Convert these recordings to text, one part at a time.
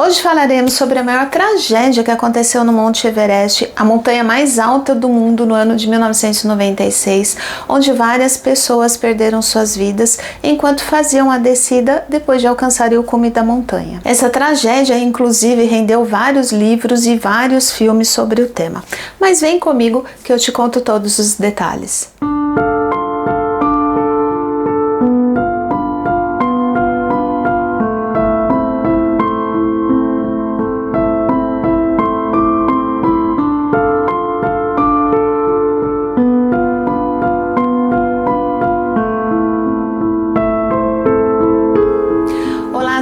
Hoje falaremos sobre a maior tragédia que aconteceu no Monte Everest, a montanha mais alta do mundo no ano de 1996, onde várias pessoas perderam suas vidas enquanto faziam a descida depois de alcançarem o cume da montanha. Essa tragédia, inclusive, rendeu vários livros e vários filmes sobre o tema. Mas vem comigo que eu te conto todos os detalhes.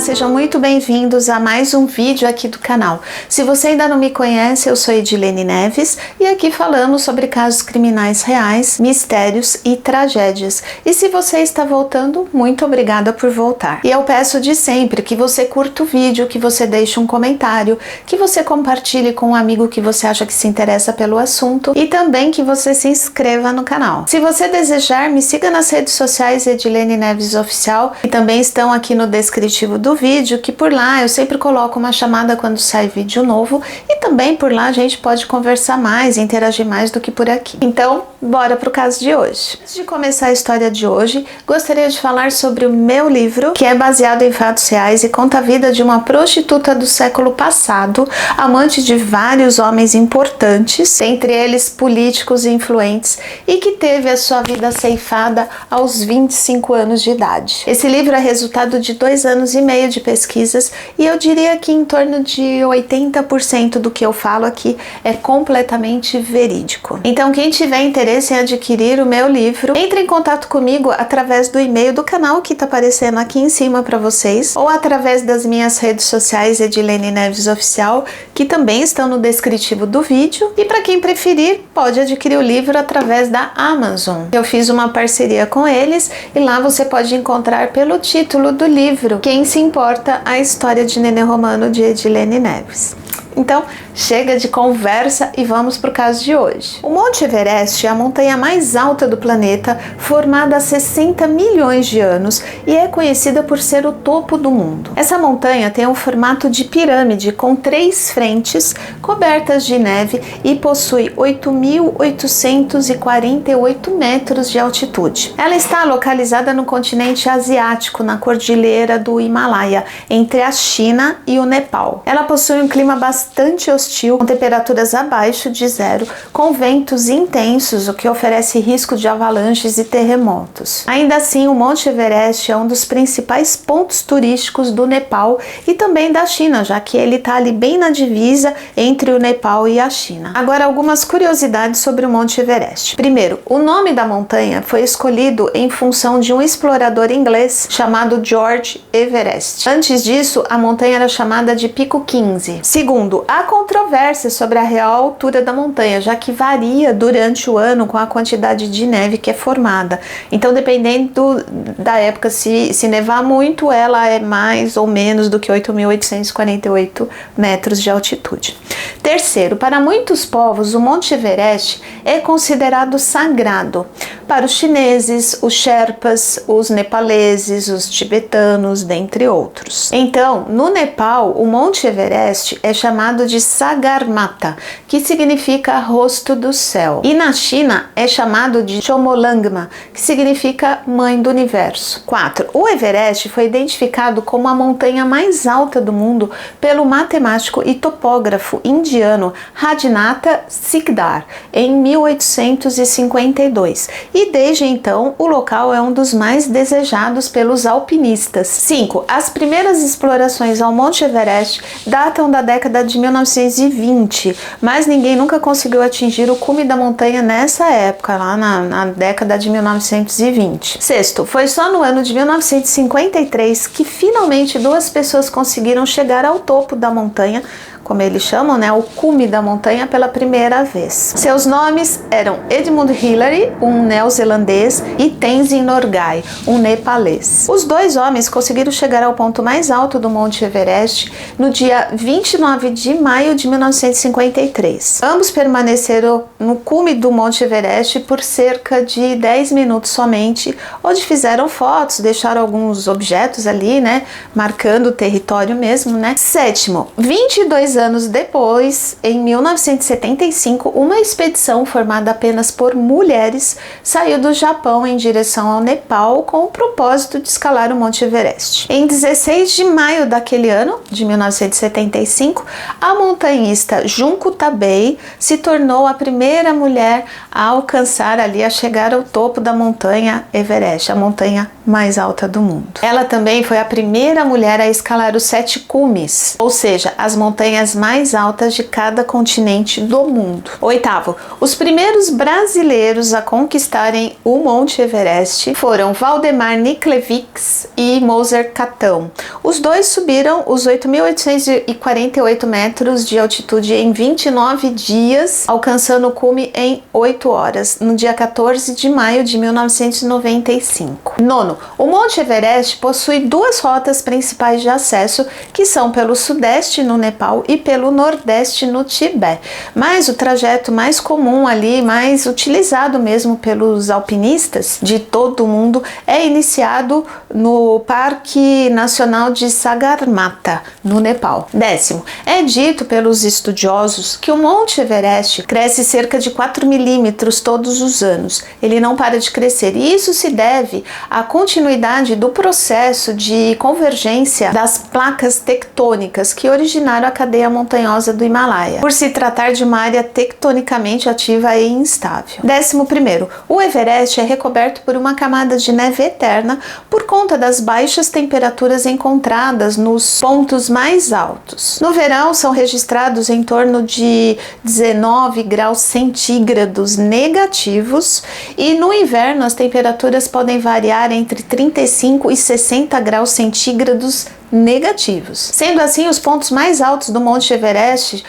Sejam muito bem-vindos a mais um vídeo aqui do canal. Se você ainda não me conhece, eu sou Edilene Neves e aqui falamos sobre casos criminais reais, mistérios e tragédias. E se você está voltando, muito obrigada por voltar. E eu peço de sempre que você curta o vídeo, que você deixe um comentário, que você compartilhe com um amigo que você acha que se interessa pelo assunto e também que você se inscreva no canal. Se você desejar, me siga nas redes sociais Edilene Neves Oficial, que também estão aqui no descritivo do vídeo, que por lá eu sempre coloco uma chamada quando sai vídeo novo e também por lá a gente pode conversar mais, interagir mais do que por aqui. Então, bora pro caso de hoje. Antes de começar a história de hoje, gostaria de falar sobre o meu livro, que é baseado em fatos reais e conta a vida de uma prostituta do século passado, amante de vários homens importantes, entre eles políticos e influentes, e que teve a sua vida ceifada aos 25 anos de idade. Esse livro é resultado de 2 anos e meio de pesquisas e eu diria que em torno de 80% do que eu falo aqui é completamente verídico. Então, quem tiver interesse em adquirir o meu livro, entre em contato comigo através do e-mail do canal que está aparecendo aqui em cima para vocês, ou através das minhas redes sociais Edilene Neves Oficial, que também estão no descritivo do vídeo. E para quem preferir, pode adquirir o livro através da Amazon. Eu fiz uma parceria com eles e lá você pode encontrar pelo título do livro Quem se importa, a história de Nenê Romano de Edilene Neves. Então, chega de conversa e vamos para o caso de hoje. O Monte Everest é a montanha mais alta do planeta, formada há 60 milhões de anos e é conhecida por ser o topo do mundo. Essa montanha tem um formato de pirâmide com 3 frentes cobertas de neve e possui 8.848 metros de altitude. Ela está localizada no continente asiático, na cordilheira do Himalaia, entre a China e o Nepal. Ela possui um clima bastante hostil, com temperaturas abaixo de zero, com ventos intensos, o que oferece risco de avalanches e terremotos. Ainda assim, o Monte Everest é um dos principais pontos turísticos do Nepal e também da China, já que ele está ali bem na divisa entre o Nepal e a China. Agora, algumas curiosidades sobre o Monte Everest. Primeiro, o nome da montanha foi escolhido em função de um explorador inglês chamado George Everest. Antes disso, a montanha era chamada de Pico 15. Segundo, há controvérsia sobre a real altura da montanha, já que varia durante o ano com a quantidade de neve que é formada. Então, dependendo da época, se nevar muito, ela é mais ou menos do que 8.848 metros de altitude. Terceiro, para muitos povos, o Monte Everest é considerado sagrado. Para os chineses, os sherpas, os nepaleses, os tibetanos, dentre outros. Então, no Nepal, o Monte Everest é chamado de Sagarmatha, que significa rosto do céu. E na China é chamado de Chomolungma, que significa mãe do universo. 4. O Everest foi identificado como a montanha mais alta do mundo pelo matemático e topógrafo indiano Radinatha Sikdar em 1852. E desde então, o local é um dos mais desejados pelos alpinistas. 5. As primeiras explorações ao Monte Everest datam da década de 1920, mas ninguém nunca conseguiu atingir o cume da montanha nessa época, lá na década de 1920. 6. Foi só no ano de 1953 que finalmente 2 pessoas conseguiram chegar ao topo da montanha como eles chamam, né, o cume da montanha pela primeira vez. Seus nomes eram Edmund Hillary, um neozelandês, e Tenzin Norgay, um nepalês. Os dois homens conseguiram chegar ao ponto mais alto do Monte Everest no dia 29 de maio de 1953. Ambos permaneceram no cume do Monte Everest por cerca de 10 minutos somente, onde fizeram fotos, deixaram alguns objetos ali, né, marcando o território mesmo, né. Sétimo, 22 anos depois, em 1975, uma expedição formada apenas por mulheres saiu do Japão em direção ao Nepal com o propósito de escalar o Monte Everest. Em 16 de maio daquele ano, de 1975, a montanhista Junko Tabei se tornou a primeira mulher a alcançar ali, a chegar ao topo da montanha Everest, a montanha mais alta do mundo. Ela também foi a primeira mulher a escalar os 7 cumes, ou seja, as montanhas mais altas de cada continente do mundo. Oitavo, os primeiros brasileiros a conquistarem o Monte Everest foram Valdemar Niklevics e Moser Catão. Os dois subiram os 8.848 metros de altitude em 29 dias, alcançando o cume em 8 horas, no dia 14 de maio de 1995. Nono, o Monte Everest possui duas rotas principais de acesso, que são pelo sudeste no Nepal e pelo nordeste no Tibete. Mas o trajeto mais comum ali, mais utilizado mesmo pelos alpinistas de todo o mundo, é iniciado no Parque Nacional de Sagarmatha, no Nepal. Décimo, é dito pelos estudiosos que o Monte Everest cresce cerca de 4 milímetros todos os anos. Ele não para de crescer, e isso se deve à continuidade do processo de convergência das placas tectônicas que originaram a cadeia montanhosa do Himalaia, por se tratar de uma área tectonicamente ativa e instável. 11º, o Everest é recoberto por uma camada de neve eterna por conta das baixas temperaturas encontradas nos pontos mais altos. No verão são registrados em torno de 19 graus centígrados negativos, e no inverno as temperaturas podem variar entre 35 e 60 graus centígrados negativos. Sendo assim, os pontos mais altos do Monte Everest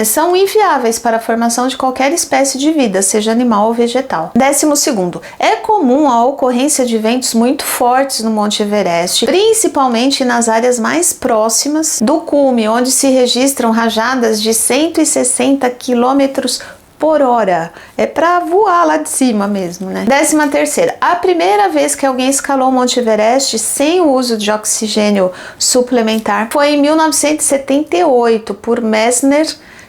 são inviáveis para a formação de qualquer espécie de vida, seja animal ou vegetal. 12º, é comum a ocorrência de ventos muito fortes no Monte Everest, principalmente nas áreas mais próximas do cume, onde se registram rajadas de 160 km por hora. É para voar lá de cima mesmo, né? 13ª, a primeira vez que alguém escalou o Monte Everest sem o uso de oxigênio suplementar foi em 1978 por Messner,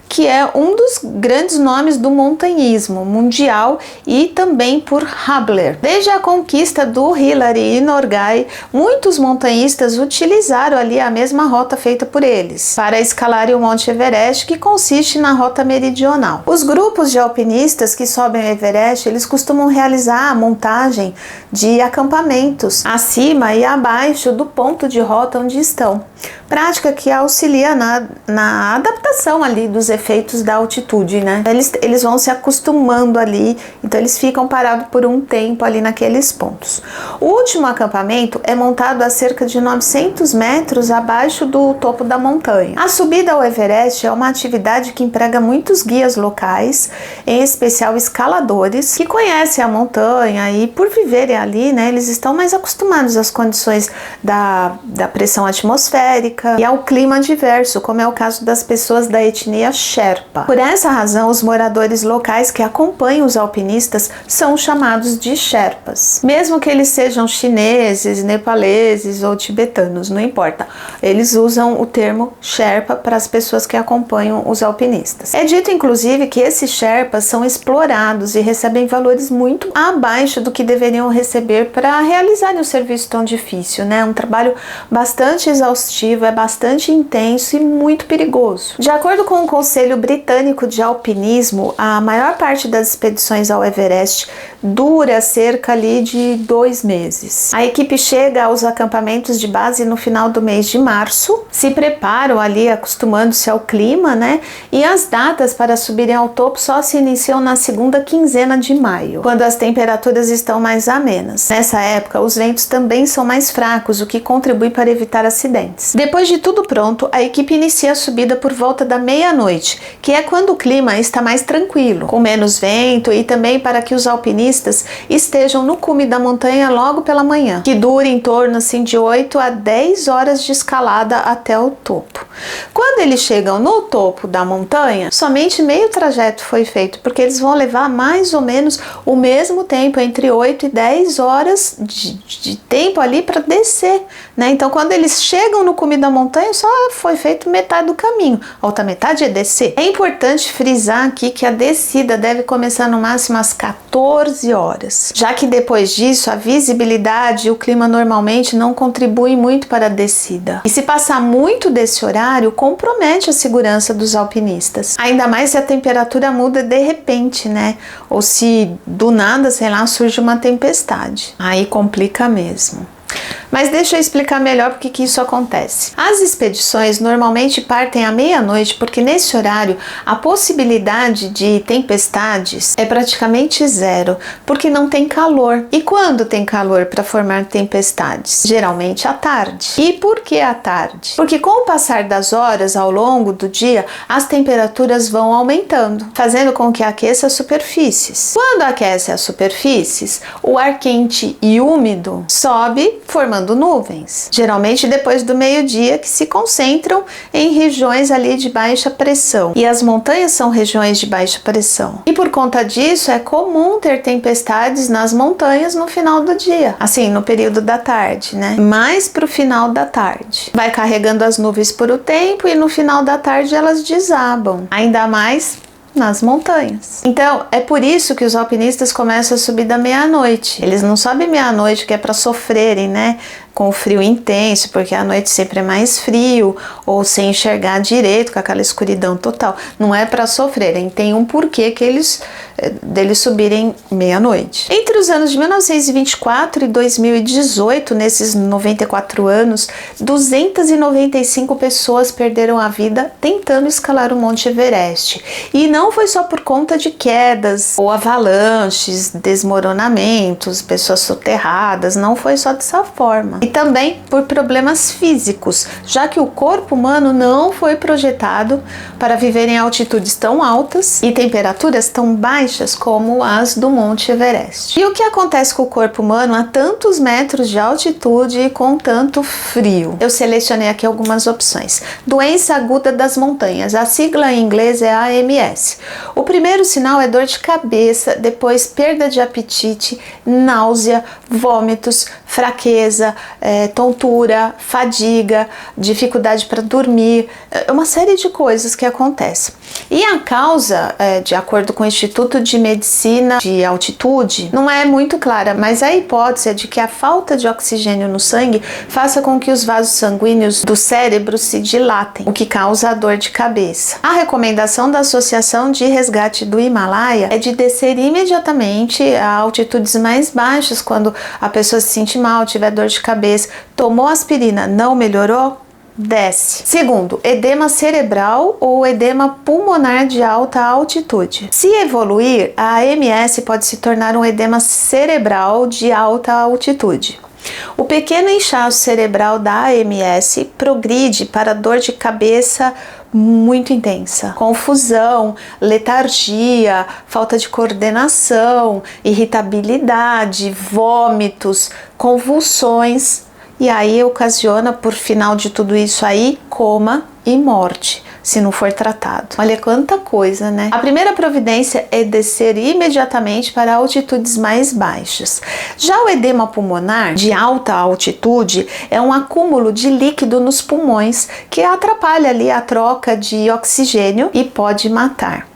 que é um dos grandes nomes do montanhismo mundial, e também por Habler. Desde a conquista do Hillary e Norgay, muitos montanhistas utilizaram ali a mesma rota feita por eles para escalarem o Monte Everest, que consiste na rota meridional. Os grupos de alpinistas que sobem o Everest, eles costumam realizar a montagem de acampamentos acima e abaixo do ponto de rota onde estão, prática que auxilia na adaptação ali dos efeitos da altitude, né? Eles vão se acostumando ali, então eles ficam parados por um tempo ali naqueles pontos. O último acampamento é montado a cerca de 900 metros abaixo do topo da montanha. A subida ao Everest é uma atividade que emprega muitos guias locais, em especial escaladores, que conhecem a montanha, e por viverem ali, né, eles estão mais acostumados às condições da pressão atmosférica e ao clima adverso, como é o caso das pessoas da etnia Sherpa. Por essa razão, os moradores locais que acompanham os alpinistas são chamados de Sherpas. Mesmo que eles sejam chineses, nepaleses ou tibetanos, não importa. Eles usam o termo Sherpa para as pessoas que acompanham os alpinistas. É dito, inclusive, que esses Sherpas são explorados e recebem valores muito abaixo do que deveriam receber para realizarem um serviço tão difícil, né? Um trabalho bastante exaustivo, é bastante intenso e muito perigoso. De acordo com o Conselho Britânico de Alpinismo, a maior parte das expedições ao Everest dura cerca ali de 2 meses. A equipe chega aos acampamentos de base no final do mês de maio março, se preparam ali acostumando-se ao clima, né? E as datas para subirem ao topo só se iniciam na segunda quinzena de maio, quando as temperaturas estão mais amenas. Nessa época, os ventos também são mais fracos, o que contribui para evitar acidentes. Depois de tudo pronto, a equipe inicia a subida por volta da meia-noite, que é quando o clima está mais tranquilo, com menos vento, e também para que os alpinistas estejam no cume da montanha logo pela manhã, que dura em torno assim, de 8 a 10 horas de escalada até o topo. Quando eles chegam no topo da montanha, somente meio trajeto foi feito, porque eles vão levar mais ou menos o mesmo tempo, entre 8 e 10 horas de tempo ali para descer, né? Então, quando eles chegam no cume da montanha, só foi feito metade do caminho, a outra metade é descer. É importante frisar aqui que a descida deve começar no máximo às 14 horas, já que depois disso a visibilidade e o clima normalmente não contribuem muito para a descida. E se passar muito desse horário, compromete a segurança dos alpinistas. Ainda mais se a temperatura muda de repente, né? Ou se do nada, sei lá, surge uma tempestade. Aí complica mesmo. Mas deixa eu explicar melhor porque que isso acontece. As expedições normalmente partem à meia-noite porque nesse horário a possibilidade de tempestades é praticamente zero, porque não tem calor. E quando tem calor para formar tempestades? Geralmente à tarde. E por que à tarde? Porque com o passar das horas ao longo do dia, as temperaturas vão aumentando, fazendo com que aqueça as superfícies. Quando aquece as superfícies, o ar quente e úmido sobe, formando nuvens, geralmente depois do meio-dia, que se concentram em regiões ali de baixa pressão. E as montanhas são regiões de baixa pressão. E por conta disso, é comum ter tempestades nas montanhas no final do dia, assim, no período da tarde, né? Mais pro final da tarde. Vai carregando as nuvens por o tempo e no final da tarde elas desabam. Ainda mais nas montanhas. Então, é por isso que os alpinistas começam a subir da meia-noite. Eles não sobem meia-noite que é para sofrerem, né? Com o frio intenso, porque à noite sempre é mais frio, ou sem enxergar direito, com aquela escuridão total. Não é para sofrerem, tem um porquê que deles subirem meia-noite. Entre os anos de 1924 e 2018, nesses 94 anos, 295 pessoas perderam a vida tentando escalar o Monte Everest. E não foi só por conta de quedas, ou avalanches, desmoronamentos, pessoas soterradas, não foi só dessa forma. E também por problemas físicos, já que o corpo humano não foi projetado para viver em altitudes tão altas e temperaturas tão baixas como as do Monte Everest. E o que acontece com o corpo humano a tantos metros de altitude e com tanto frio? Eu selecionei aqui algumas opções. Doença aguda das montanhas, a sigla em inglês é AMS. O primeiro sinal é dor de cabeça, depois perda de apetite, náusea, vômitos, fraqueza, tontura, fadiga, dificuldade para dormir, uma série de coisas que acontecem. E a causa, de acordo com o Instituto de Medicina de Altitude, não é muito clara, mas a hipótese é de que a falta de oxigênio no sangue faça com que os vasos sanguíneos do cérebro se dilatem, o que causa a dor de cabeça. A recomendação da Associação de Resgate do Himalaia é de descer imediatamente a altitudes mais baixas quando a pessoa se sente mal, tiver dor de cabeça. Tomou aspirina, não melhorou? Desce. Segundo, edema cerebral ou edema pulmonar de alta altitude. Se evoluir, a AMS pode se tornar um edema cerebral de alta altitude. O pequeno inchaço cerebral da AMS progride para dor de cabeça muito intensa, confusão, letargia, falta de coordenação, irritabilidade, vômitos, convulsões, e aí ocasiona, por final de tudo isso aí, coma e morte, se não for tratado. Olha quanta coisa, né? A primeira providência é descer imediatamente para altitudes mais baixas. Já o edema pulmonar de alta altitude é um acúmulo de líquido nos pulmões que atrapalha ali a troca de oxigênio e pode matar.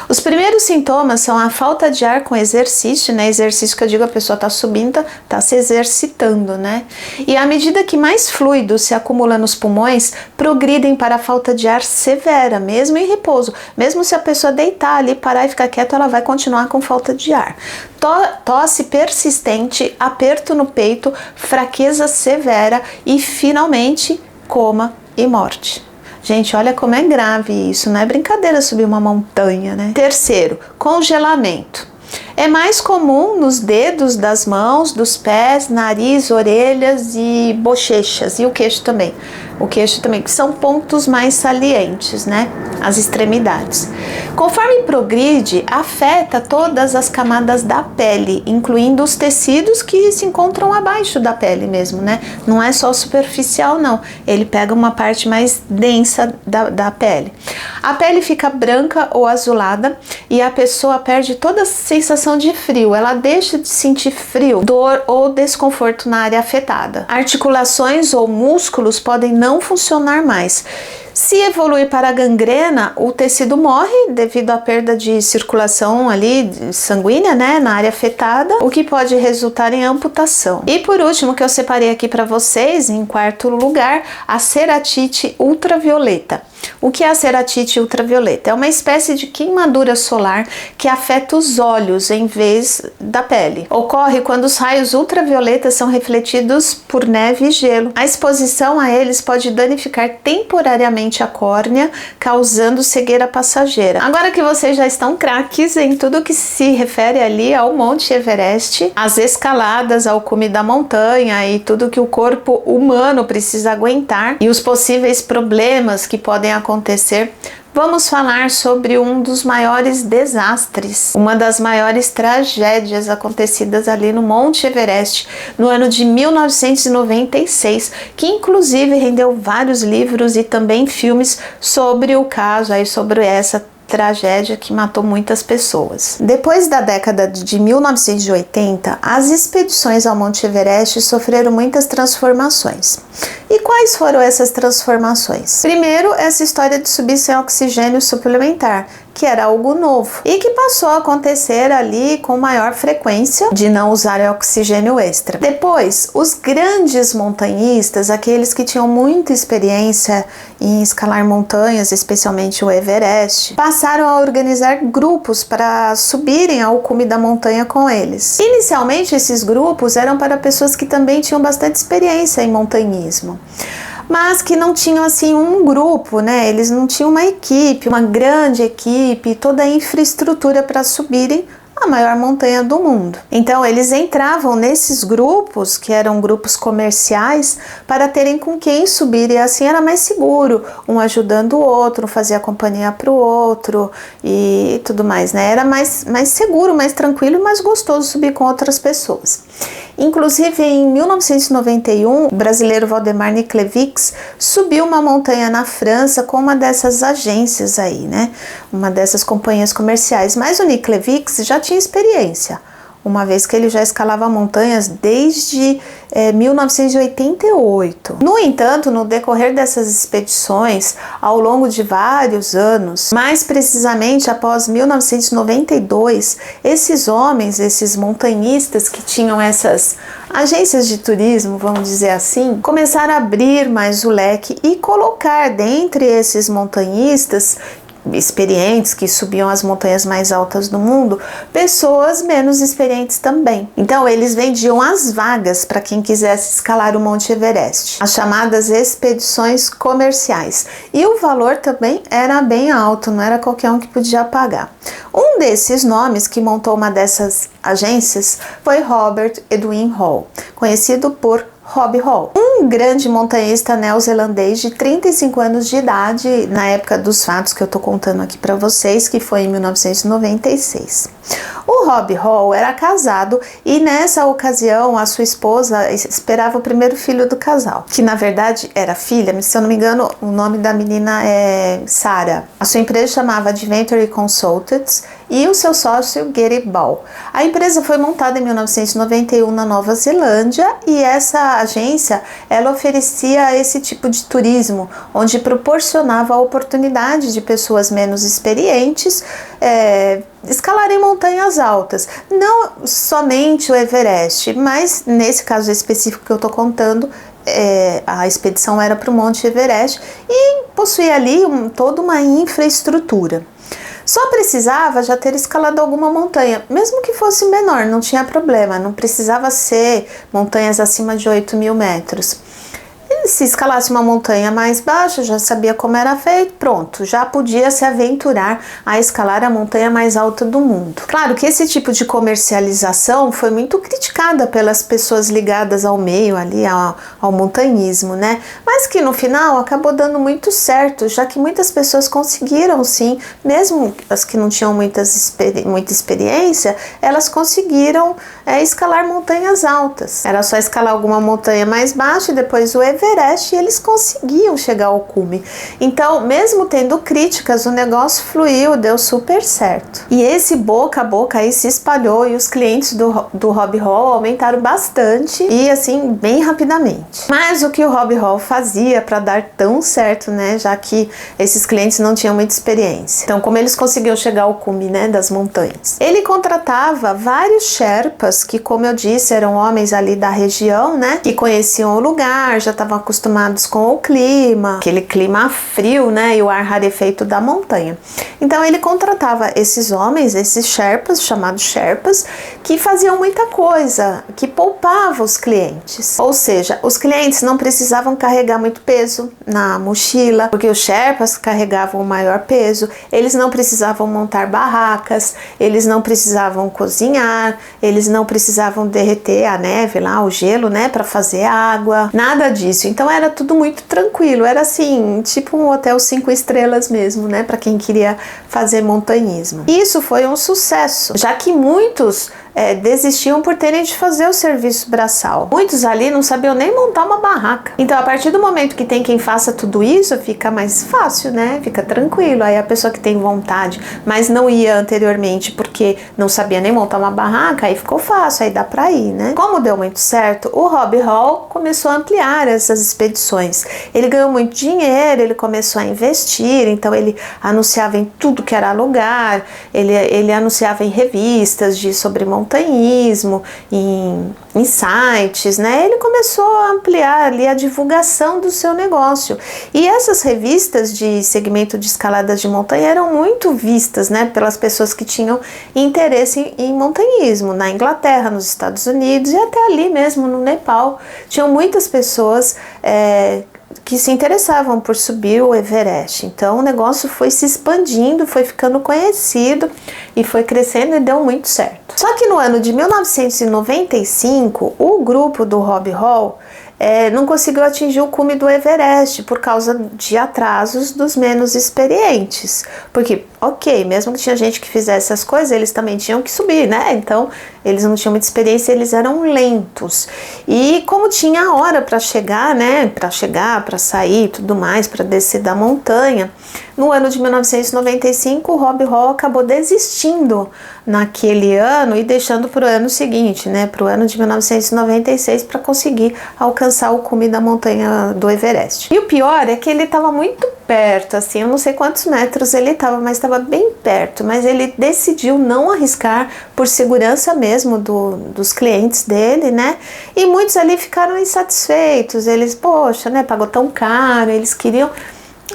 Os primeiros sintomas são a falta de ar com exercício, né? Exercício que eu digo, a pessoa está subindo, está se exercitando, né? E à medida que mais fluido se acumula nos pulmões, progridem para a falta de ar severa, mesmo em repouso. Mesmo se a pessoa deitar ali, parar e ficar quieta, ela vai continuar com falta de ar. Tosse persistente, aperto no peito, fraqueza severa e, finalmente, coma e morte. Gente, olha como é grave isso, não é brincadeira subir uma montanha, né? Terceiro, congelamento. É mais comum nos dedos das mãos, dos pés, nariz, orelhas e bochechas, e o queixo também. O queixo também, que são pontos mais salientes, né? As extremidades. Conforme progride, afeta todas as camadas da pele, incluindo os tecidos que se encontram abaixo da pele mesmo, né? Não é só superficial, não. Ele pega uma parte mais densa da pele. A pele fica branca ou azulada e a pessoa perde toda a sensação de frio. Ela deixa de sentir frio, dor ou desconforto na área afetada. Articulações ou músculos podem não funcionar mais. Se evoluir para a gangrena, o tecido morre devido à perda de circulação ali sanguínea, né, na área afetada, o que pode resultar em amputação. E por último, que eu separei aqui para vocês, em quarto lugar, a ceratite ultravioleta. O que é a ceratite ultravioleta? É uma espécie de queimadura solar que afeta os olhos em vez da pele. Ocorre quando os raios ultravioletas são refletidos por neve e gelo. A exposição a eles pode danificar temporariamente a córnea, causando cegueira passageira. Agora que vocês já estão craques em tudo que se refere ali ao Monte Everest, as escaladas ao cume da montanha e tudo que o corpo humano precisa aguentar e os possíveis problemas que podem acontecer, vamos falar sobre um dos maiores desastres, uma das maiores tragédias acontecidas ali no Monte Everest no ano de 1996, que inclusive rendeu vários livros e também filmes sobre o caso, aí sobre essa tragédia que matou muitas pessoas. Depois da década de 1980, as expedições ao Monte Everest sofreram muitas transformações. E quais foram essas transformações? Primeiro, essa história de subir sem oxigênio suplementar, que era algo novo e que passou a acontecer ali com maior frequência de não usar oxigênio extra. Depois, os grandes montanhistas, aqueles que tinham muita experiência em escalar montanhas, especialmente o Everest, passaram a organizar grupos para subirem ao cume da montanha com eles. Inicialmente, esses grupos eram para pessoas que também tinham bastante experiência em montanhismo, mas que não tinham assim um grupo, né? Eles não tinham uma equipe, uma grande equipe, toda a infraestrutura para subirem a maior montanha do mundo. Então eles entravam nesses grupos, que eram grupos comerciais, para terem com quem subir, e assim era mais seguro, um ajudando o outro, fazia companhia para o outro e tudo mais, né? Era mais seguro, mais tranquilo e mais gostoso subir com outras pessoas. Inclusive, em 1991, o brasileiro Valdemar Niklevics subiu uma montanha na França com uma dessas agências aí, né? Uma dessas companhias comerciais. Mas o Niklevics já tinha experiência, uma vez que ele já escalava montanhas desde 1988. No entanto, no decorrer dessas expedições, ao longo de vários anos, mais precisamente após 1992, esses homens, esses montanhistas que tinham essas agências de turismo, vamos dizer assim, começaram a abrir mais o leque e colocar dentre esses montanhistas experientes que subiam as montanhas mais altas do mundo, pessoas menos experientes também. Então eles vendiam as vagas para quem quisesse escalar o Monte Everest, as chamadas expedições comerciais, e o valor também era bem alto, não era qualquer um que podia pagar. Um desses nomes que montou uma dessas agências foi Robert Edwin Hall, conhecido por Rob Hall, um grande montanhista neozelandês de 35 anos de idade na época dos fatos que eu tô contando aqui para vocês, que foi em 1996. O Rob Hall era casado e nessa ocasião a sua esposa esperava o primeiro filho do casal, que na verdade era filha, mas se eu não me engano o nome da menina é Sarah. A sua empresa chamava Adventure Consultants e o seu sócio Gary Ball. A empresa foi montada em 1991 na Nova Zelândia e essa agência ela oferecia esse tipo de turismo, onde proporcionava a oportunidade de pessoas menos experientes escalarem montanhas altas, não somente o Everest, mas nesse caso específico que eu tô contando, a expedição era para o Monte Everest e possuía ali toda uma infraestrutura. Só precisava já ter escalado alguma montanha, mesmo que fosse menor, não tinha problema, não precisava ser montanhas acima de 8.000 metros. se escalasse uma montanha mais baixa, já sabia como era feito, pronto, já podia se aventurar a escalar a montanha mais alta do mundo. Claro que esse tipo de comercialização foi muito criticada pelas pessoas ligadas ao meio ali, ao montanhismo, né? Mas que no final acabou dando muito certo, já que muitas pessoas conseguiram sim, mesmo as que não tinham muita experiência, elas conseguiram escalar montanhas altas. Era só escalar alguma montanha mais baixa e depois o Everest, e eles conseguiam chegar ao cume. Então, mesmo tendo críticas, o negócio fluiu, deu super certo. E esse boca a boca aí se espalhou e os clientes do Rob Hall aumentaram bastante e assim, bem rapidamente. Mas o que o Rob Hall fazia para dar tão certo, né, já que esses clientes não tinham muita experiência. Então, como eles conseguiam chegar ao cume, né, das montanhas? Ele contratava vários Sherpas que, como eu disse, eram homens ali da região, né, que conheciam o lugar, já estavam acostumados com o clima, aquele clima frio, né, e o ar rarefeito da montanha. Então ele contratava esses homens, esses Sherpas, chamados Sherpas, que faziam muita coisa, que poupavam os clientes. Ou seja, os clientes não precisavam carregar muito peso na mochila, porque os Sherpas carregavam o maior peso, eles não precisavam montar barracas, eles não precisavam cozinhar, eles não precisavam derreter a neve lá, o gelo, né, para fazer água, nada disso. Então era tudo muito tranquilo, era assim, tipo um hotel 5 estrelas mesmo, né, para quem queria fazer montanhismo. Isso foi um sucesso, já que muitos desistiam por terem de fazer o serviço braçal. Muitos ali não sabiam nem montar uma barraca. Então, a partir do momento que tem quem faça tudo isso, fica mais fácil, né? Fica tranquilo. Aí a pessoa que tem vontade, mas não ia anteriormente porque não sabia nem montar uma barraca, aí ficou fácil, aí dá pra ir, né? Como deu muito certo, o Rob Hall começou a ampliar essas expedições. Ele ganhou muito dinheiro, ele começou a investir, então ele anunciava em tudo que era lugar, ele anunciava em revistas sobre montanhismo, em sites, né? Ele começou a ampliar ali a divulgação do seu negócio. E essas revistas de segmento de escaladas de montanha eram muito vistas, né, pelas pessoas que tinham interesse em montanhismo, na Inglaterra, nos Estados Unidos e até ali mesmo no Nepal. Tinham muitas pessoas que se interessavam por subir o Everest. Então o negócio foi se expandindo, foi ficando conhecido e foi crescendo e deu muito certo. Só que no ano de 1995, o grupo do Rob Hall não conseguiu atingir o cume do Everest por causa de atrasos dos menos experientes. Porque, ok, mesmo que tinha gente que fizesse as coisas, eles também tinham que subir, né? Então, eles não tinham muita experiência, eles eram lentos. E como tinha hora para chegar, né? Para sair e tudo mais, para descer da montanha, no ano de 1995, o Rob Hall acabou desistindo naquele ano e deixando para o ano seguinte, né? Para o ano de 1996, para conseguir alcançar o cume da montanha do Everest. E o pior é que ele estava muito perto, assim, eu não sei quantos metros ele estava, mas estava bem perto. Mas ele decidiu não arriscar por segurança mesmo dos clientes dele, né? E muitos ali ficaram insatisfeitos. Eles, poxa, né? Pagou tão caro, eles queriam,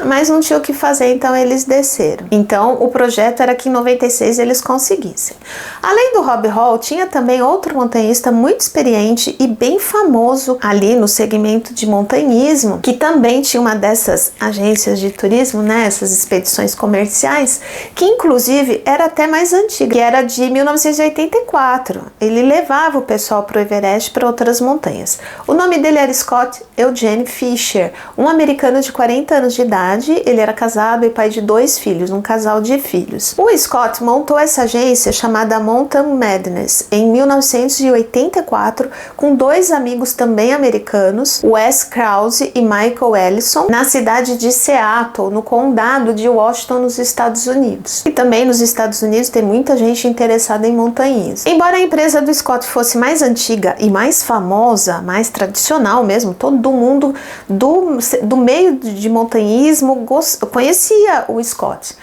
mas não tinha o que fazer, então eles desceram. Então o projeto era que em 96 eles conseguissem. Além do Rob Hall, tinha também outro montanhista muito experiente e bem famoso ali no segmento de montanhismo, que também tinha uma dessas agências de turismo, né, essas expedições comerciais, que inclusive era até mais antiga, que era de 1984. Ele levava o pessoal para o Everest, para outras montanhas. O nome dele era Scott Eugene Fisher, um americano de 40 anos de idade. Ele era casado e pai de 2 filhos, um casal de filhos. O Scott montou essa agência chamada Mountain Madness em 1984 com 2 amigos também americanos, Wes Krause e Michael Ellison, na cidade de Seattle, no condado de Washington, nos Estados Unidos. E também nos Estados Unidos tem muita gente interessada em montanhismo. Embora a empresa do Scott fosse mais antiga e mais famosa, mais tradicional mesmo, todo mundo do meio de montanhismo conhecia o Scott.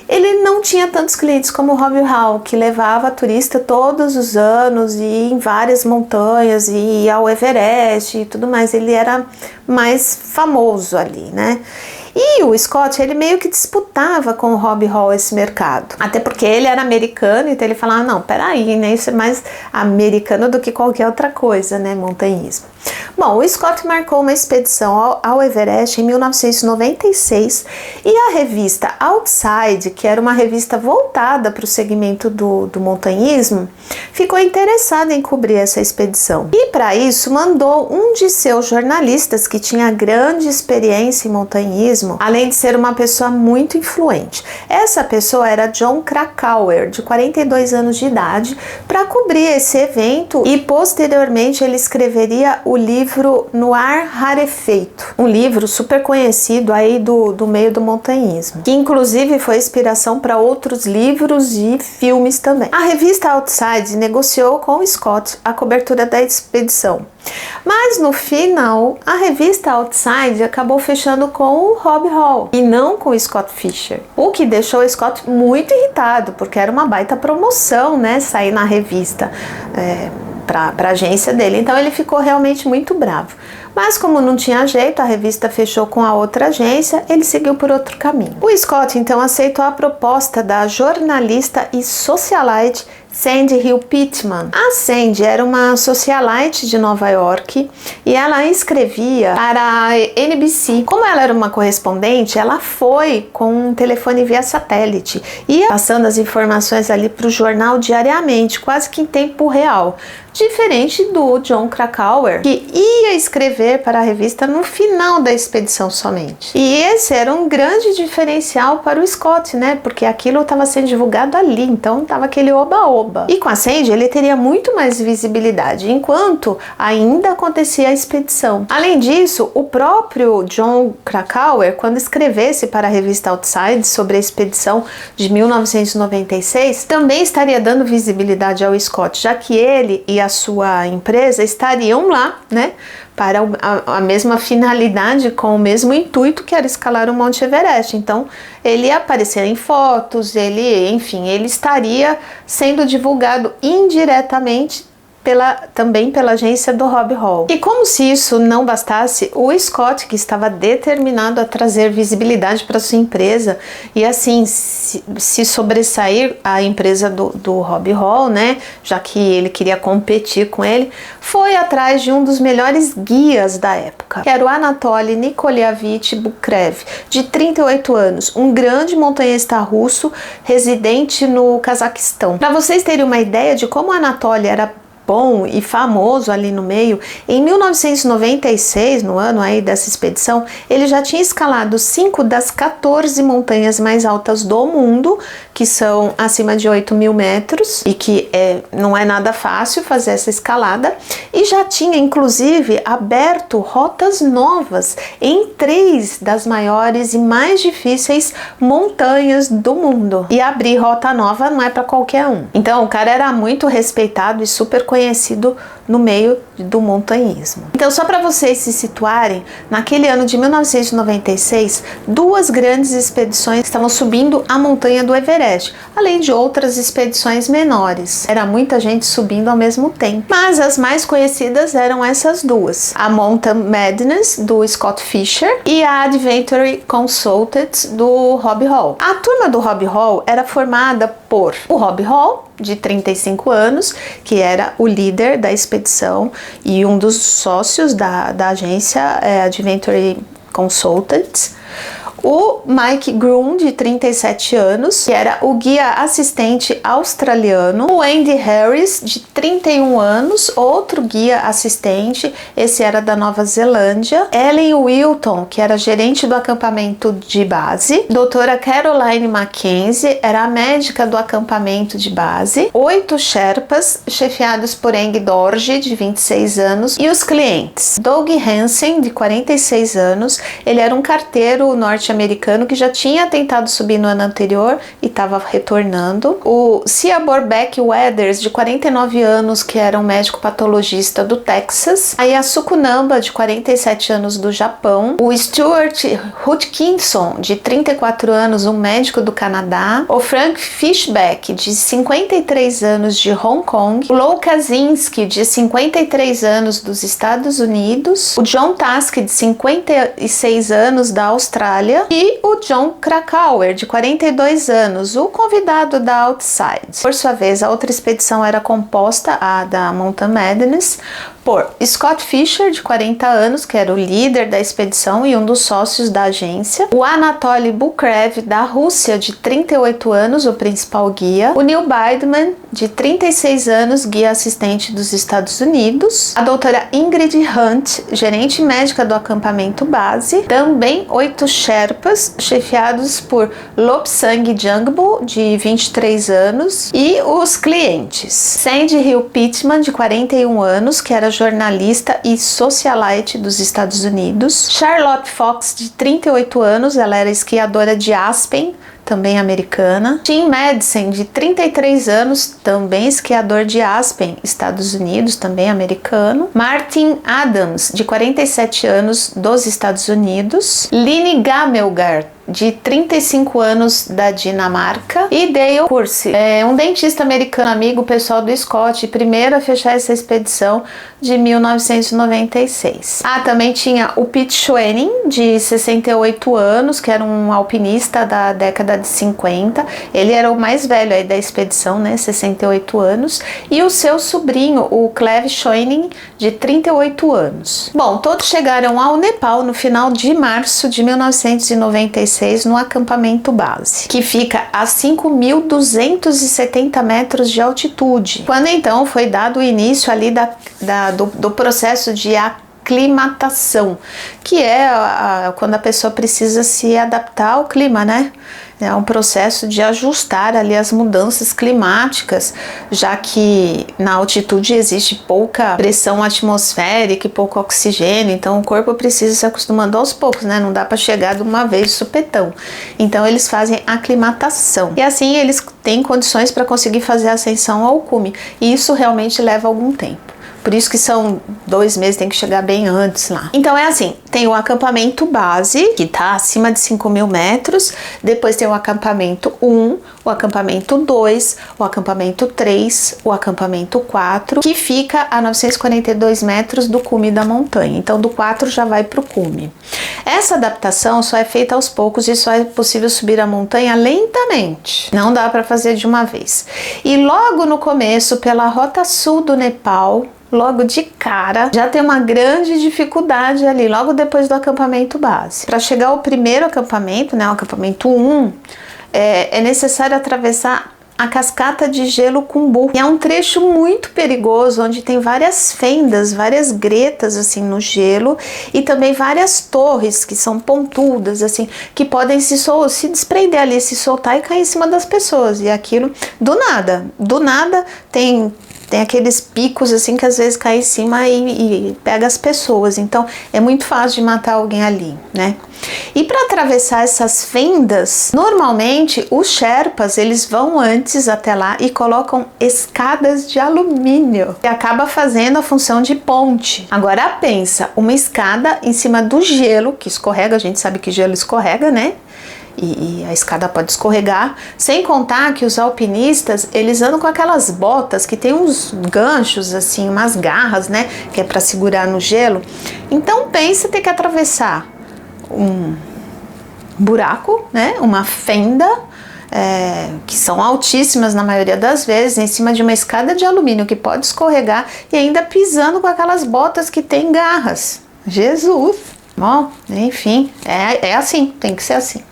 Ele não tinha tantos clientes como o Rob Hall, que levava turista todos os anos e ia em várias montanhas e ia ao Everest e tudo mais. Ele era mais famoso ali, né? E o Scott, ele meio que disputava com o Rob Hall esse mercado. Até porque ele era americano, então ele falava, não, peraí, né? Isso é mais americano do que qualquer outra coisa, né? Montanhismo. Bom, o Scott marcou uma expedição ao Everest em 1996 e a revista Outside, que era uma revista voltada para o segmento do montanhismo, ficou interessada em cobrir essa expedição. E para isso mandou um de seus jornalistas que tinha grande experiência em montanhismo, além de ser uma pessoa muito influente. Essa pessoa era Jon Krakauer, de 42 anos de idade, para cobrir esse evento, e posteriormente ele escreveria o livro No Ar Rarefeito, um livro super conhecido aí do meio do montanhismo, que inclusive foi inspiração para outros livros e filmes também. A revista Outside negociou com o Scott a cobertura da expedição, mas no final a revista Outside acabou fechando com o Rob Hall e não com o Scott Fischer, o que deixou o Scott muito irritado, porque era uma baita promoção, né, sair na revista para a agência dele. Então ele ficou realmente muito bravo. Mas como não tinha jeito, a revista fechou com a outra agência, ele seguiu por outro caminho. O Scott então aceitou a proposta da jornalista e socialite Sandy Hill Pittman. A Sandy era uma socialite de Nova York e ela escrevia para a NBC. Como ela era uma correspondente, ela foi com um telefone via satélite e ia passando as informações ali para o jornal diariamente, quase que em tempo real. Diferente do Jon Krakauer, que ia escrever para a revista no final da expedição somente. E esse era um grande diferencial para o Scott, né? Porque aquilo estava sendo divulgado ali, então estava aquele oba-oba. E com a Sandy ele teria muito mais visibilidade, enquanto ainda acontecia a expedição. Além disso, o próprio Jon Krakauer, quando escrevesse para a revista Outside sobre a expedição de 1996, também estaria dando visibilidade ao Scott, já que ele e a sua empresa estariam lá, né, para a mesma finalidade, com o mesmo intuito, que era escalar o Monte Everest. Então ele ia aparecer em fotos, ele estaria sendo divulgado indiretamente também pela agência do Rob Hall. E como se isso não bastasse, o Scott, que estava determinado a trazer visibilidade para sua empresa e assim se sobressair à empresa do Rob Hall, né, já que ele queria competir com ele, foi atrás de um dos melhores guias da época, que era o Anatoly Nikolaevich Bukrev, de 38 anos, um grande montanhista russo residente no Cazaquistão. Para vocês terem uma ideia de como o Anatoly era bom e famoso ali no meio, em 1996, no ano aí dessa expedição, ele já tinha escalado 5 das 14 montanhas mais altas do mundo, que são acima de 8.000 metros, e que não é nada fácil fazer essa escalada, e já tinha inclusive aberto rotas novas em 3 das maiores e mais difíceis montanhas do mundo. E abrir rota nova não é para qualquer um. Então o cara era muito respeitado e super conhecido no meio do montanhismo. Então, só para vocês se situarem, naquele ano de 1996, 2 grandes expedições estavam subindo a montanha do Everest, além de outras expedições menores. Era muita gente subindo ao mesmo tempo, mas as mais conhecidas eram essas 2, a Mountain Madness do Scott Fischer e a Adventure Consultants do Rob Hall. A turma do Rob Hall era formada por o Rob Hall, de 35 anos, que era o líder da expedição e um dos sócios da agência Adventure Consultants, o Mike Groom, de 37 anos, que era o guia assistente australiano, o Andy Harris, de 31 anos, outro guia assistente, esse era da Nova Zelândia, Ellen Wilton, que era gerente do acampamento de base, doutora Caroline Mackenzie, era a médica do acampamento de base, 8 Sherpas, chefiados por Eng Dorje, de 26 anos, e os clientes, Doug Hansen, de 46 anos, ele era um carteiro norte-americano que já tinha tentado subir no ano anterior e estava retornando. O Siaborbeck Weathers, de 49 anos, que era um médico patologista do Texas. A Yasuko Namba, de 47 anos, do Japão. O Stuart Hutchinson, de 34 anos, um médico do Canadá. O Frank Fishback, de 53 anos, de Hong Kong. O Lou Kaczynski, de 53 anos, dos Estados Unidos. O John Task, de 56 anos, da Austrália. E o Jon Krakauer, de 42 anos, o convidado da Outside. Por sua vez, a outra expedição era composta, a da Mountain Madness, por Scott Fischer, de 40 anos, que era o líder da expedição e um dos sócios da agência, o Anatoly Bukrev, da Rússia, de 38 anos, o principal guia, o Neil Baidman, de 36 anos, guia assistente dos Estados Unidos, a doutora Ingrid Hunt, gerente médica do acampamento base, também 8 Sherpas, chefiados por Lobsang Jangbo, de 23 anos, e os clientes. Sandy Hill Pittman, de 41 anos, que era jornalista e socialite dos Estados Unidos. Charlotte Fox, de 38 anos, ela era esquiadora de Aspen, também americana. Tim Madison, de 33 anos, também esquiador de Aspen, Estados Unidos, também americano. Martin Adams, de 47 anos, dos Estados Unidos. Line Gamelgard, de 35 anos, da Dinamarca. E Dale Curse, um dentista americano amigo pessoal do Scott, primeiro a fechar essa expedição de 1996. Também tinha o Pete Schoening, de 68 anos, que era um alpinista da década de 50. Ele era o mais velho aí da expedição, né, 68 anos. E o seu sobrinho, o Cleve Schoening, de 38 anos. Bom, todos chegaram ao Nepal no final de março de 1996, no acampamento base, que fica a 5.270 metros de altitude, quando então foi dado o início ali do processo de aclimatação, que é quando a pessoa precisa se adaptar ao clima, né? É um processo de ajustar ali as mudanças climáticas, já que na altitude existe pouca pressão atmosférica e pouco oxigênio, então o corpo precisa se acostumando aos poucos, né? Não dá para chegar de uma vez de supetão. Então eles fazem aclimatação e assim eles têm condições para conseguir fazer a ascensão ao cume, e isso realmente leva algum tempo. Por isso que são 2 meses, tem que chegar bem antes lá. Então é assim, tem o acampamento base, que está acima de 5.000 metros, depois tem o acampamento 1, o acampamento 2, o acampamento 3, o acampamento 4, que fica a 942 metros do cume da montanha. Então do 4 já vai para o cume. Essa adaptação só é feita aos poucos e só é possível subir a montanha lentamente. Não dá para fazer de uma vez. E logo no começo, pela rota sul do Nepal, logo de cara, já tem uma grande dificuldade ali, logo depois do acampamento base. Para chegar ao primeiro acampamento, né, o acampamento 1, é necessário atravessar a cascata de gelo Khumbu. E é um trecho muito perigoso, onde tem várias fendas, várias gretas assim no gelo, e também várias torres que são pontudas, assim, que podem se desprender ali, se soltar e cair em cima das pessoas. E aquilo, do nada, tem aqueles picos assim que às vezes cai em cima e pega as pessoas, então é muito fácil de matar alguém ali, né? E para atravessar essas fendas, normalmente os Sherpas eles vão antes até lá e colocam escadas de alumínio, que acaba fazendo a função de ponte. Agora pensa, uma escada em cima do gelo, que escorrega, a gente sabe que gelo escorrega, né? E a escada pode escorregar, sem contar que os alpinistas, eles andam com aquelas botas que tem uns ganchos assim, umas garras, né, que é para segurar no gelo. Então pensa ter que atravessar um buraco, né, uma fenda, que são altíssimas na maioria das vezes, em cima de uma escada de alumínio que pode escorregar, e ainda pisando com aquelas botas que tem garras. Jesus! Bom, enfim, é assim, tem que ser assim.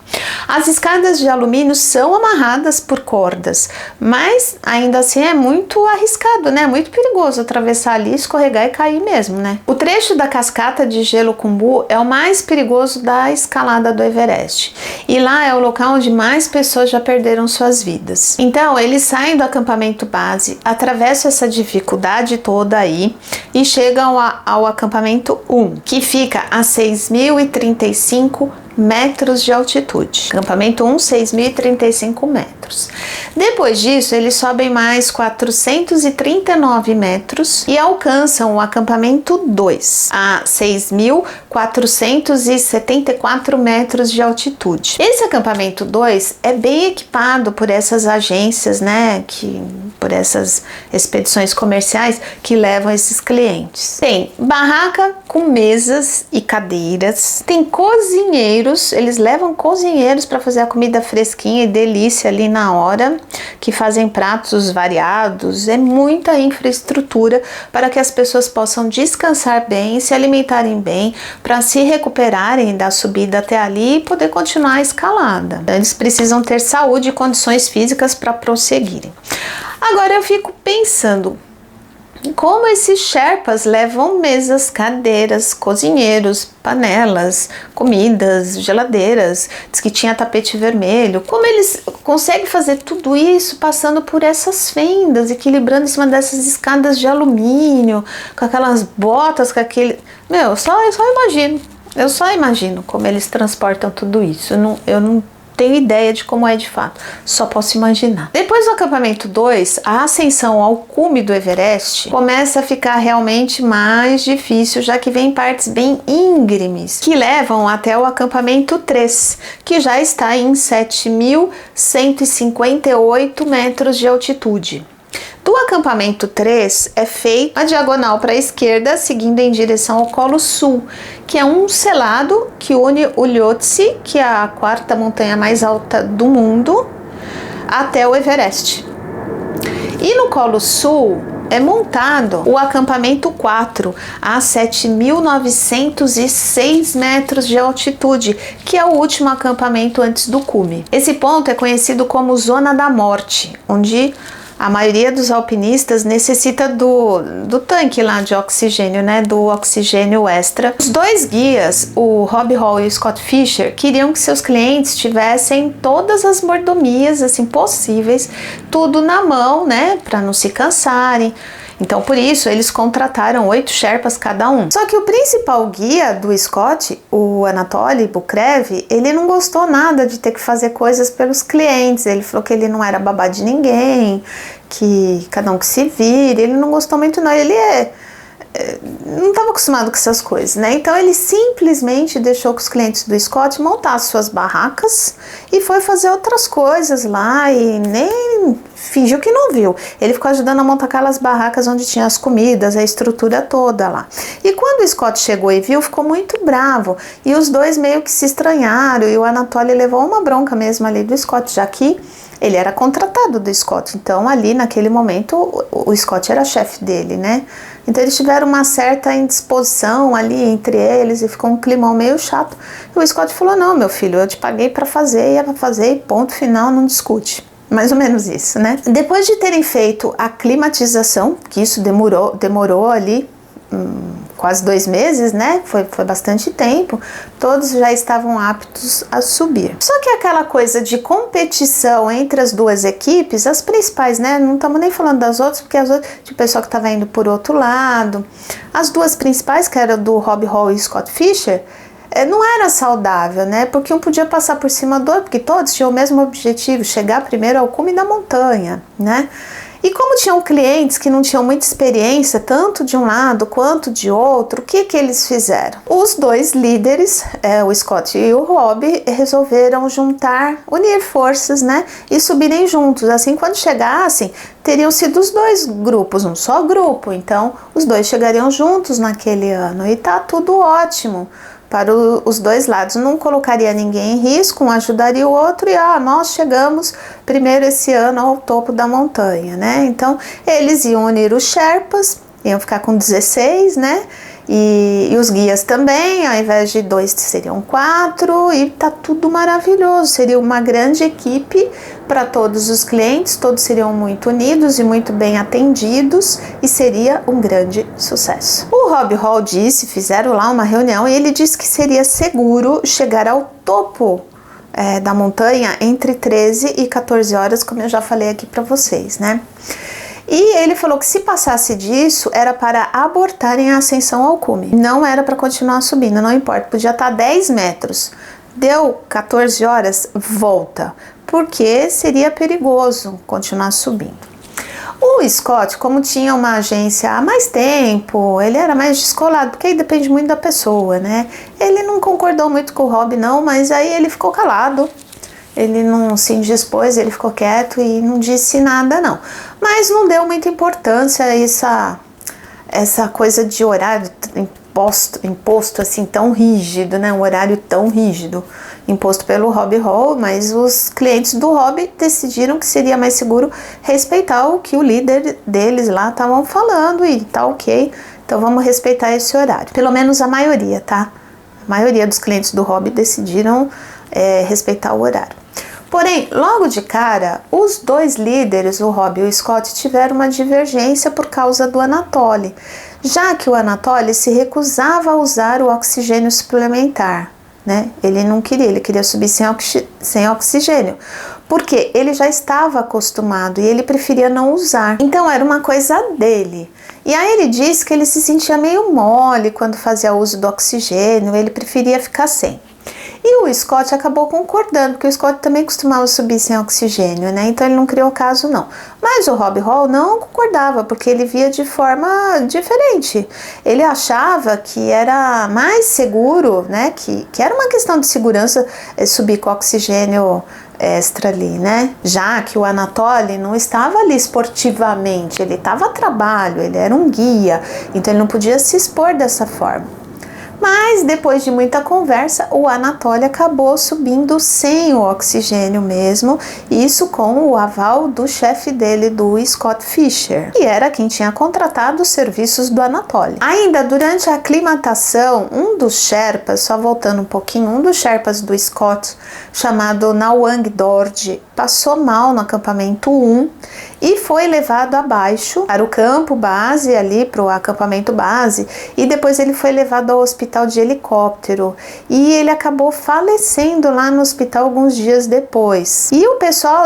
As escadas de alumínio são amarradas por cordas, mas ainda assim é muito arriscado, né? Muito perigoso atravessar ali, escorregar e cair mesmo, né? O trecho da cascata de gelo Khumbu é o mais perigoso da escalada do Everest. E lá é o local onde mais pessoas já perderam suas vidas. Então, eles saem do acampamento base, atravessam essa dificuldade toda aí e chegam ao acampamento 1, que fica a 6.035 metros de altitude. Acampamento 1, 6.035 metros. Depois disso, eles sobem mais 439 metros e alcançam o acampamento 2, a 6.474 metros de altitude. Esse acampamento 2 é bem equipado por essas agências, né, por essas expedições comerciais que levam esses clientes. Tem barraca com mesas e cadeiras, tem cozinheiro cozinheiros, eles levam cozinheiros para fazer a comida fresquinha e delícia ali na hora, que fazem pratos variados. É muita infraestrutura para que as pessoas possam descansar bem, se alimentarem bem, para se recuperarem da subida até ali e poder continuar a escalada. Eles precisam ter saúde e condições físicas para prosseguirem. Agora eu fico pensando, como esses Sherpas levam mesas, cadeiras, cozinheiros, panelas, comidas, geladeiras, diz que tinha tapete vermelho, como eles conseguem fazer tudo isso passando por essas fendas, equilibrando em cima dessas escadas de alumínio, com aquelas botas, com aquele... Meu, eu só imagino como eles transportam tudo isso. Eu não tenho ideia de como é de fato, só posso imaginar. Depois do acampamento 2, a ascensão ao cume do Everest começa a ficar realmente mais difícil, já que vem partes bem íngremes, que levam até o acampamento 3, que já está em 7.158 metros de altitude. Do acampamento 3 é feita a diagonal para a esquerda, seguindo em direção ao Colo Sul, que é um selado que une o Lhotse, que é a quarta montanha mais alta do mundo, até o Everest. E no Colo Sul é montado o acampamento 4, a 7.906 metros de altitude, que é o último acampamento antes do cume. Esse ponto é conhecido como Zona da Morte, onde a maioria dos alpinistas necessita do tanque lá de oxigênio, né, do oxigênio extra. Os dois guias, o Rob Hall e o Scott Fischer, queriam que seus clientes tivessem todas as mordomias assim possíveis, tudo na mão, né, para não se cansarem. Então, por isso, eles contrataram 8 Sherpas cada um. Só que o principal guia do Scott, o Anatoly Bukrev, ele não gostou nada de ter que fazer coisas pelos clientes. Ele falou que ele não era babá de ninguém, que cada um que se vire. Ele não gostou muito, não. Ele não estava acostumado com essas coisas, né? Então ele simplesmente deixou que os clientes do Scott montassem suas barracas e foi fazer outras coisas lá e nem fingiu que não viu. Ele ficou ajudando a montar aquelas barracas onde tinha as comidas, a estrutura toda lá. E quando o Scott chegou e viu, ficou muito bravo. E os dois meio que se estranharam e o Anatoly levou uma bronca mesmo ali do Scott, já que ele era contratado do Scott. Então ali naquele momento o Scott era chefe dele, né? Então eles tiveram uma certa indisposição ali entre eles e ficou um climão meio chato. E o Scott falou, não, meu filho, eu te paguei para fazer, ia pra fazer e ponto final, não discute. Mais ou menos isso, né? Depois de terem feito a climatização, que isso demorou ali quase 2 meses, né? Foi bastante tempo. Todos já estavam aptos a subir. Só que aquela coisa de competição entre as duas equipes, as principais, né? Não estamos nem falando das outras, porque as outras, o pessoal que estava indo por outro lado. As duas principais, que era do Rob Hall e Scott Fischer, não era saudável, né? Porque um podia passar por cima do outro, porque todos tinham o mesmo objetivo, chegar primeiro ao cume da montanha, né? E como tinham clientes que não tinham muita experiência, tanto de um lado quanto de outro, o que eles fizeram? Os dois líderes, o Scott e o Rob, resolveram unir forças, né? E subirem juntos. Assim, quando chegassem, teriam sido os dois grupos, um só grupo. Então, os dois chegariam juntos naquele ano e tá tudo ótimo para os dois lados, não colocaria ninguém em risco, um ajudaria o outro e nós chegamos primeiro esse ano ao topo da montanha, né? Então eles iam unir os Sherpas, iam ficar com 16, né? E os guias também, ao invés de 2 seriam 4 e tá tudo maravilhoso, seria uma grande equipe para todos os clientes, todos seriam muito unidos e muito bem atendidos e seria um grande sucesso. O Rob Hall fizeram lá uma reunião e ele disse que seria seguro chegar ao topo da montanha entre 13 e 14 horas, como eu já falei aqui para vocês, né? E ele falou que se passasse disso, era para abortarem a ascensão ao cume. Não era para continuar subindo, não importa, podia estar 10 metros. Deu 14 horas, volta, porque seria perigoso continuar subindo. O Scott, como tinha uma agência há mais tempo, ele era mais descolado, porque aí depende muito da pessoa, né? Ele não concordou muito com o Rob, não, mas aí ele ficou calado. Ele não se indispôs, ele ficou quieto e não disse nada, não. Mas não deu muita importância a essa coisa de horário, imposto assim tão rígido, né? Um horário tão rígido imposto pelo Robbie Hall, mas os clientes do Robbie decidiram que seria mais seguro respeitar o que o líder deles lá estavam falando e tá ok, então vamos respeitar esse horário. Pelo menos a maioria, tá? A maioria dos clientes do Robbie decidiram respeitar o horário. Porém, logo de cara, os dois líderes, o Robbie e o Scott, tiveram uma divergência por causa do Anatoly, já que o Anatoly se recusava a usar o oxigênio suplementar, né? Ele não queria, ele queria subir sem oxigênio, porque ele já estava acostumado e ele preferia não usar. Então era uma coisa dele. E aí ele disse que ele se sentia meio mole quando fazia uso do oxigênio, ele preferia ficar sem. E o Scott acabou concordando, porque o Scott também costumava subir sem oxigênio, né? Então ele não criou caso, não. Mas o Robbie Hall não concordava, porque ele via de forma diferente. Ele achava que era mais seguro, né? Que era uma questão de segurança subir com oxigênio extra ali, né? Já que o Anatoly não estava ali esportivamente, ele estava a trabalho, ele era um guia, então ele não podia se expor dessa forma. Mas depois de muita conversa, o Anatoly acabou subindo sem o oxigênio mesmo, isso com o aval do chefe dele, do Scott Fisher, que era quem tinha contratado os serviços do Anatoly. Ainda durante a aclimatação, um dos Sherpas, só voltando um pouquinho, um dos Sherpas do Scott, chamado Nawang Dorje, passou mal no acampamento 1 e foi levado abaixo para o campo base, ali para o acampamento base, e depois ele foi levado ao hospital de helicóptero e ele acabou falecendo lá no hospital alguns dias depois. E o pessoal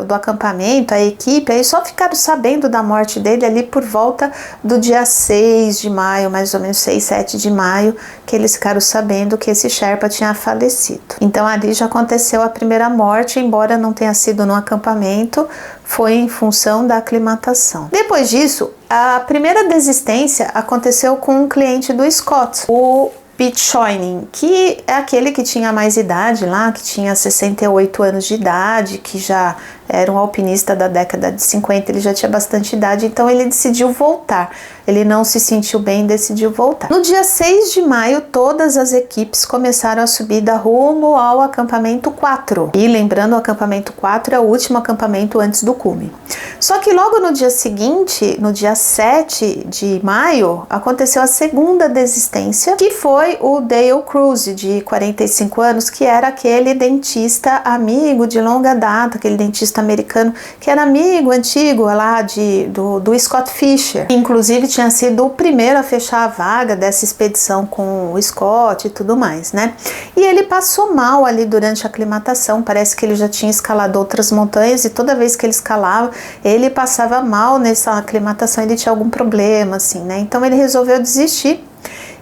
do acampamento, a equipe, aí só ficaram sabendo da morte dele ali por volta do dia 6 de maio, mais ou menos 6, 7 de maio, que eles ficaram sabendo que esse Sherpa tinha falecido. Então ali já aconteceu a primeira morte, embora não tenha sido no acampamento, foi em função da aclimatação. Depois disso, a primeira desistência aconteceu com um cliente do Scott, o Pete Schoening, que é aquele que tinha mais idade lá, que tinha 68 anos de idade, que já era um alpinista da década de 50, ele já tinha bastante idade, então ele decidiu voltar. Ele não se sentiu bem e decidiu voltar. No dia 6 de maio, todas as equipes começaram a subida rumo ao acampamento 4. E lembrando, o acampamento 4 é o último acampamento antes do cume. Só que logo no dia seguinte, no dia 7 de maio, aconteceu a segunda desistência, que foi o Dale Cruz, de 45 anos, que era aquele dentista amigo de longa data, aquele dentista americano que era amigo antigo lá do Scott Fisher, que inclusive tinha sido o primeiro a fechar a vaga dessa expedição com o Scott e tudo mais, né? E ele passou mal ali durante a aclimatação, parece que ele já tinha escalado outras montanhas e toda vez que ele escalava, ele passava mal nessa aclimatação, ele tinha algum problema, assim, né? Então ele resolveu desistir.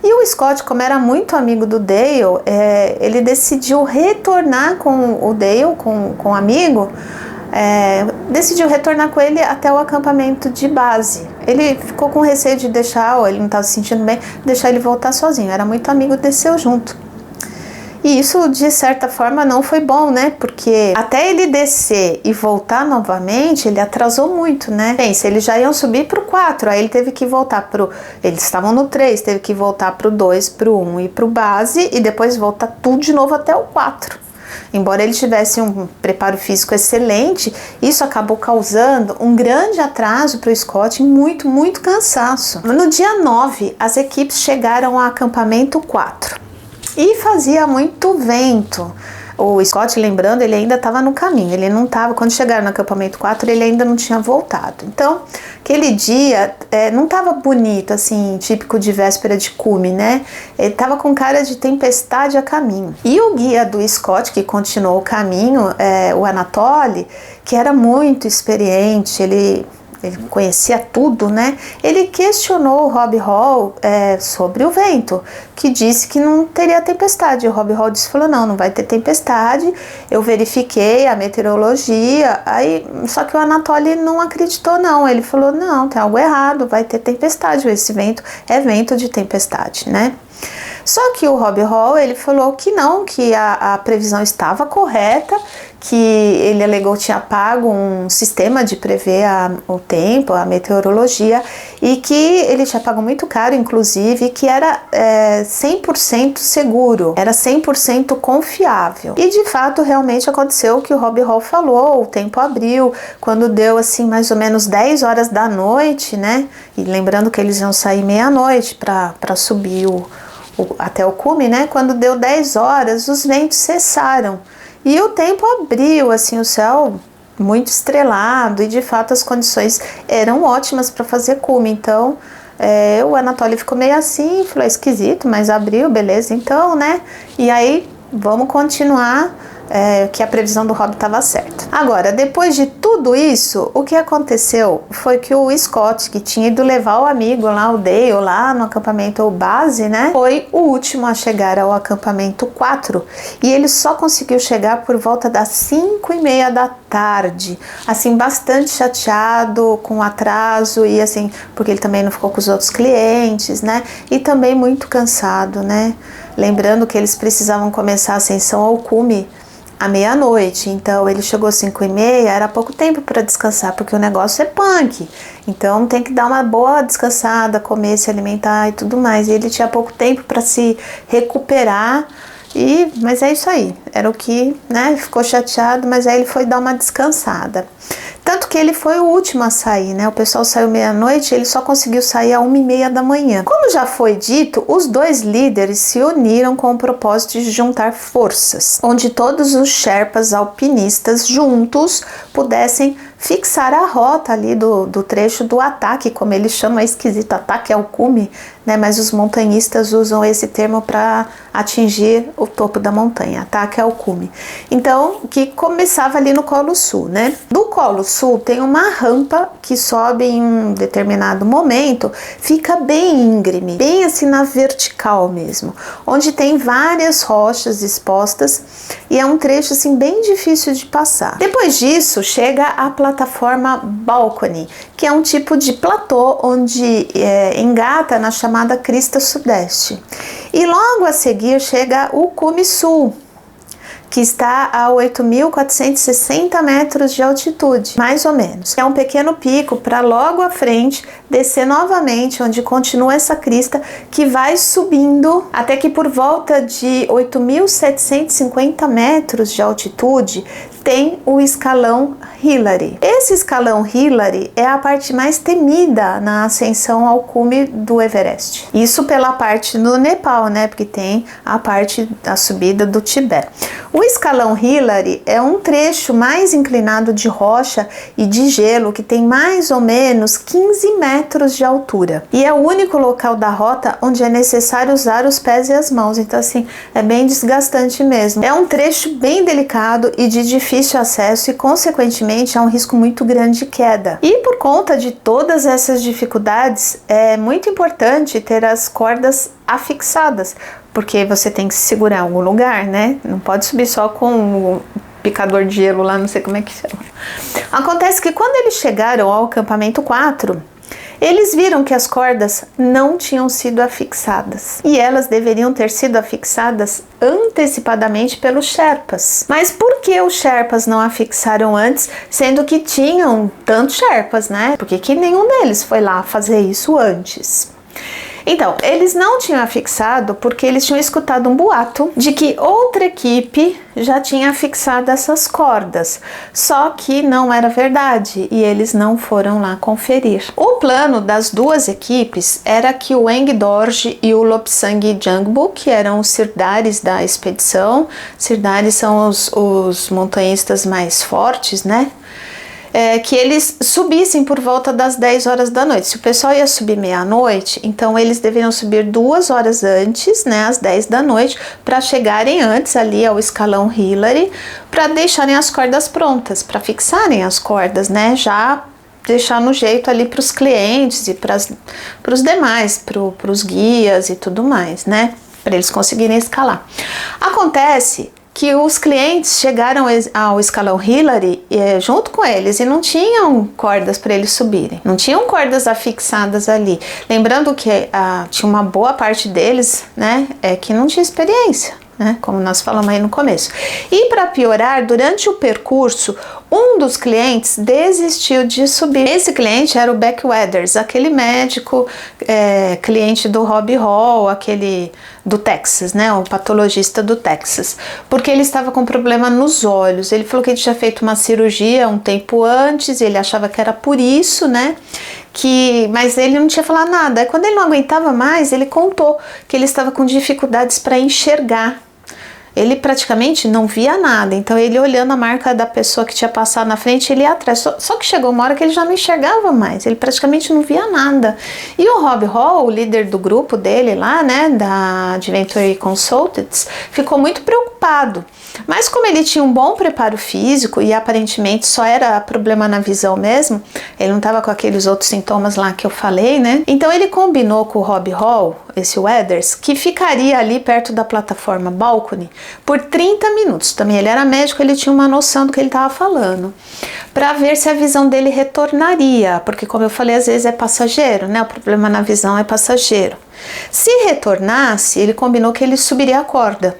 E o Scott, como era muito amigo do Dale, ele decidiu retornar com o Dale, com o amigo, decidiu retornar com ele até o acampamento de base. Ele ficou com receio de deixar, ou ele não estava se sentindo bem, deixar ele voltar sozinho. Era muito amigo, desceu junto. E isso, de certa forma, não foi bom, né? Porque até ele descer e voltar novamente, ele atrasou muito, né? Pensa, eles já iam subir pro 4, aí ele teve que voltar eles estavam no 3, teve que voltar pro 2, pro 1 e pro base, e depois voltar tudo de novo até o 4. Embora ele tivesse um preparo físico excelente, isso acabou causando um grande atraso para o Scott e muito, muito cansaço. No dia 9, as equipes chegaram ao acampamento 4. E fazia muito vento. O Scott, lembrando, ele ainda estava no caminho, ele não estava, quando chegaram no acampamento 4, ele ainda não tinha voltado. Então, aquele dia não estava bonito, assim, típico de véspera de cume, né? Ele estava com cara de tempestade a caminho. E o guia do Scott, que continuou o caminho, o Anatoly, que era muito experiente, ele conhecia tudo, né? Ele questionou o Robbie Hall sobre o vento, que disse que não teria tempestade. O Robbie Hall falou, não vai ter tempestade, eu verifiquei a meteorologia, só que o Anatoly não acreditou não, ele falou, não, tem algo errado, vai ter tempestade, esse vento é vento de tempestade, né? Só que o Robbie Hall, ele falou que não, que a previsão estava correta, que ele alegou que tinha pago um sistema de prever o tempo, a meteorologia, e que ele tinha pago muito caro, inclusive, que era 100% seguro, era 100% confiável. E de fato, realmente aconteceu o que o Rob Hall falou, o tempo abriu, quando deu assim mais ou menos 10 horas da noite, né? E lembrando que eles iam sair meia-noite para subir até o cume, né? Quando deu 10 horas, os ventos cessaram. E o tempo abriu, assim, o céu muito estrelado, e de fato as condições eram ótimas para fazer cume. Então o Anatoly ficou meio assim, falou, esquisito, mas abriu, beleza, então, né? E aí vamos continuar, que a previsão do Rob estava certa. Agora, depois de tudo isso, o que aconteceu foi que o Scott, que tinha ido levar o amigo lá, o Dale, lá no acampamento base, né, foi o último a chegar ao acampamento 4, e ele só conseguiu chegar por volta das 5:30 da tarde, assim, bastante chateado com o atraso, e assim, porque ele também não ficou com os outros clientes, né, e também muito cansado, né, lembrando que eles precisavam começar a ascensão ao cume à meia-noite, então ele chegou às 5:30, era pouco tempo para descansar, porque o negócio é punk, então tem que dar uma boa descansada, comer, se alimentar e tudo mais, e ele tinha pouco tempo para se recuperar, mas é isso aí, era o que, né, ficou chateado, mas aí ele foi dar uma descansada. Tanto que ele foi o último a sair, né? O pessoal saiu meia-noite, ele só conseguiu sair às 1:30 da manhã. Como já foi dito, os dois líderes se uniram com o propósito de juntar forças, onde todos os Sherpas alpinistas juntos pudessem fixar a rota ali do trecho do ataque, como eles chamam, é esquisito, ataque ao cume, né? Mas os montanhistas usam esse termo para atingir o topo da montanha, ataque ao cume. Então, que começava ali no Colo Sul, né? Do Colo Sul tem uma rampa que sobe em um determinado momento, fica bem íngreme, bem assim na vertical mesmo, onde tem várias rochas expostas, e é um trecho assim bem difícil de passar. Depois disso, chega a plataforma balcony, que é um tipo de platô onde engata na chamada crista sudeste. E logo a seguir chega o cume sul, que está a 8.460 metros de altitude, mais ou menos. É um pequeno pico para logo à frente descer novamente, onde continua essa crista que vai subindo até que por volta de 8.750 metros de altitude tem o escalão Hillary. Esse escalão Hillary é a parte mais temida na ascensão ao cume do Everest. Isso pela parte do Nepal, né? Porque tem a parte da subida do Tibete. O escalão Hillary é um trecho mais inclinado de rocha e de gelo que tem mais ou menos 15 metros de altura. E é o único local da rota onde é necessário usar os pés e as mãos. Então, assim, é bem desgastante mesmo. É um trecho bem delicado e de difícil acesso, e consequentemente há um risco muito grande de queda. E por conta de todas essas dificuldades, é muito importante ter as cordas afixadas, porque você tem que se segurar em algum lugar, né? Não pode subir só com o picador de gelo lá, não sei como é que chama. Acontece que quando eles chegaram ao acampamento 4, eles viram que as cordas não tinham sido afixadas, e elas deveriam ter sido afixadas antecipadamente pelos Sherpas. Mas por que os Sherpas não afixaram antes, sendo que tinham tantos Sherpas, né? Por que nenhum deles foi lá fazer isso antes? Então, eles não tinham afixado porque eles tinham escutado um boato de que outra equipe já tinha afixado essas cordas, só que não era verdade e eles não foram lá conferir. O plano das duas equipes era que o Eng Dorje e o Lobsang Jangbu, que eram os sirdares da expedição, sirdares são os montanhistas mais fortes, né? Que eles subissem por volta das 10 horas da noite. Se o pessoal ia subir meia-noite, então eles deveriam subir 2 horas antes, né, às 10 da noite, para chegarem antes ali ao escalão Hillary, para deixarem as cordas prontas, para fixarem as cordas, né, já deixar no jeito ali para os clientes e para os demais, para os guias e tudo mais, né, para eles conseguirem escalar. Acontece que os clientes chegaram ao escalão Hillary junto com eles e não tinham cordas para eles subirem, não tinham cordas afixadas ali. Lembrando que tinha uma boa parte deles, né, que não tinha experiência, né? Como nós falamos aí no começo. E para piorar, durante o percurso, um dos clientes desistiu de subir. Esse cliente era o Beck Weathers, aquele médico, cliente do Robbie Hall, aquele do Texas, né? O patologista do Texas, porque ele estava com problema nos olhos. Ele falou que ele tinha feito uma cirurgia um tempo antes, ele achava que era por isso, né? Mas ele não tinha falado nada. Aí, quando ele não aguentava mais, ele contou que ele estava com dificuldades para enxergar. Ele praticamente não via nada, então ele olhando a marca da pessoa que tinha passado na frente, ele ia atrás. Só que chegou uma hora que ele já não enxergava mais, ele praticamente não via nada. E o Robbie Hall, o líder do grupo dele lá, né, da Adventure Consultants, ficou muito preocupado. Mas como ele tinha um bom preparo físico e aparentemente só era problema na visão mesmo, ele não estava com aqueles outros sintomas lá que eu falei, né? Então ele combinou com o Robbie Hall, esse Weathers, que ficaria ali perto da plataforma balcony por 30 minutos. Também ele era médico, ele tinha uma noção do que ele estava falando, para ver se a visão dele retornaria, porque como eu falei, às vezes é passageiro, né? O problema na visão é passageiro. Se retornasse, ele combinou que ele subiria a corda.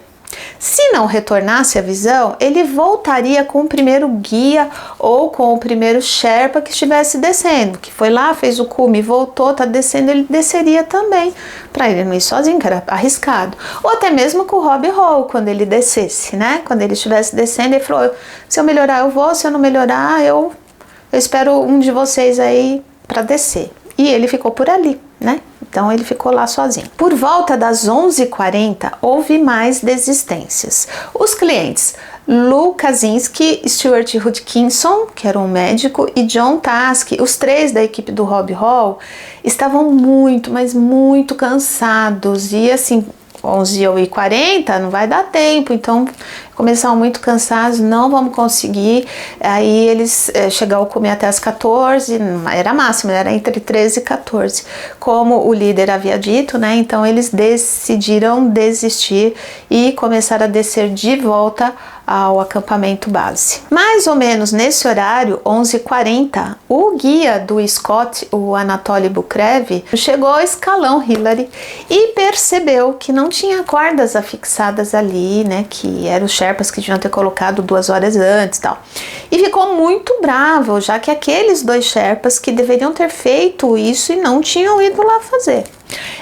Se não retornasse a visão, ele voltaria com o primeiro guia ou com o primeiro Sherpa que estivesse descendo, que foi lá, fez o cume, voltou, tá descendo, ele desceria também, para ele não ir sozinho, que era arriscado. Ou até mesmo com o Robbie Hall, quando ele descesse, né? Quando ele estivesse descendo, ele falou, se eu melhorar eu vou, se eu não melhorar eu espero um de vocês aí para descer. E ele ficou por ali, né? Então ele ficou lá sozinho. Por volta das 11h40 houve mais desistências. Os clientes Lou Kaczynski, Stuart Hutchinson, que era um médico, e John Task, os três da equipe do Robbie Hall, estavam muito, mas muito cansados. E assim, 11h40 não vai dar tempo, então começaram muito cansados, não vamos conseguir. Aí eles chegaram a comer até as 14, era máximo, era entre 13 e 14, como o líder havia dito, né? Então eles decidiram desistir e começaram a descer de volta ao acampamento base. Mais ou menos nesse horário, 11h40, o guia do Scott, o Anatoly Bukrev, chegou ao escalão Hillary e percebeu que não tinha cordas afixadas ali, né? Que eram os Sherpas que deviam ter colocado 2 horas antes e tal. E ficou muito bravo, já que aqueles 2 Sherpas que deveriam ter feito isso e não tinham ido lá fazer.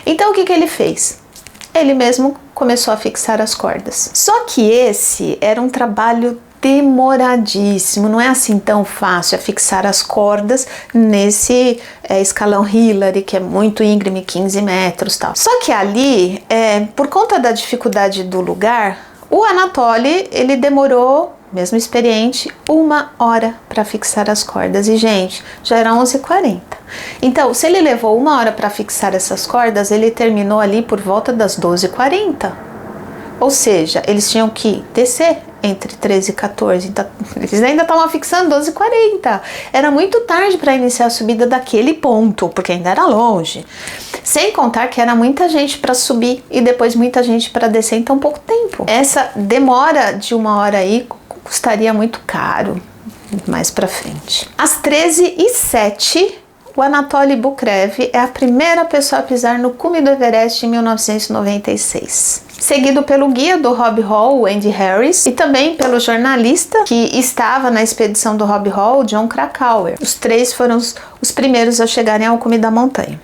Então o que ele fez? Ele mesmo começou a fixar as cordas. Só que esse era um trabalho demoradíssimo, não é assim tão fácil fixar as cordas nesse escalão Hillary, que é muito íngreme, 15 metros e tal. Só que ali, por conta da dificuldade do lugar, o Anatoly, ele demorou, mesmo experiente, 1 hora para fixar as cordas. E, gente, já era 11h40. Então, se ele levou 1 hora para fixar essas cordas, ele terminou ali por volta das 12h40. Ou seja, eles tinham que descer entre 13 e 14. Então, eles ainda estavam fixando 12h40. Era muito tarde para iniciar a subida daquele ponto, porque ainda era longe. Sem contar que era muita gente para subir e depois muita gente para descer em tão pouco tempo. Essa demora de 1 hora aí custaria muito caro mais para frente. Às 13h07, o Anatoly Bukrev é a primeira pessoa a pisar no cume do Everest em 1996. Seguido pelo guia do Robbie Hall, o Andy Harris, e também pelo jornalista que estava na expedição do Robbie Hall, John Krakauer. Os 3 foram os primeiros a chegarem ao cume da montanha.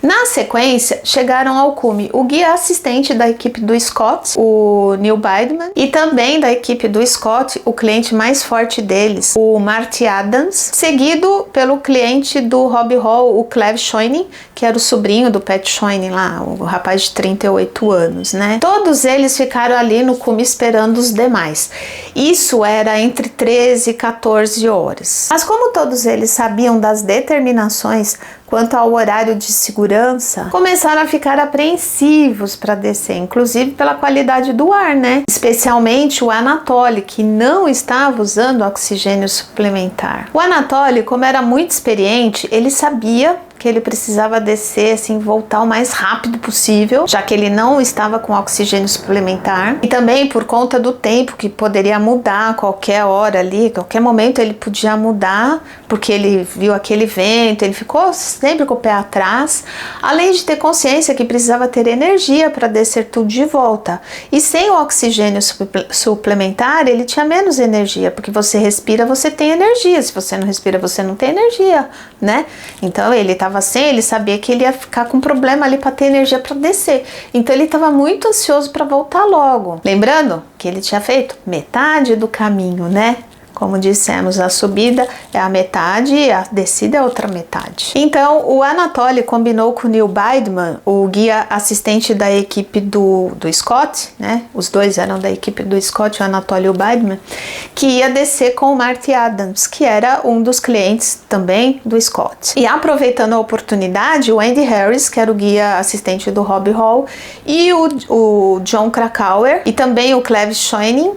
Na sequência, chegaram ao cume o guia assistente da equipe do Scott, o Neil Baidman, e também da equipe do Scott, o cliente mais forte deles, o Marty Adams, seguido pelo cliente do Robbie Hall, o Cleve Schoening, que era o sobrinho do Pat Schoening lá, o rapaz de 38 anos, né? Todos eles ficaram ali no cume esperando os demais. Isso era entre 13 e 14 horas. Mas como todos eles sabiam das determinações quanto ao horário de segurança, começaram a ficar apreensivos para descer, inclusive pela qualidade do ar, né? Especialmente o Anatoly, que não estava usando oxigênio suplementar. O Anatoly, como era muito experiente, ele sabia porque ele precisava descer, assim, voltar o mais rápido possível, já que ele não estava com oxigênio suplementar, e também por conta do tempo que poderia mudar a qualquer hora ali, qualquer momento ele podia mudar, porque ele viu aquele vento, ele ficou sempre com o pé atrás, além de ter consciência que precisava ter energia para descer tudo de volta. E sem o oxigênio suplementar, ele tinha menos energia, porque você respira, você tem energia, se você não respira, você não tem energia, né? Então ele estava sem, ele sabia que ele ia ficar com problema ali para ter energia para descer. Então ele estava muito ansioso para voltar logo. Lembrando que ele tinha feito metade do caminho, né? Como dissemos, a subida é a metade e a descida é a outra metade. Então, o Anatoly combinou com o Neil Baidman, o guia assistente da equipe do Scott, né? Os dois eram da equipe do Scott, o Anatoly e o Baidman, que ia descer com o Marty Adams, que era um dos clientes também do Scott. E aproveitando a oportunidade, o Andy Harris, que era o guia assistente do Robbie Hall, e o John Krakauer e também o Cleve Schoening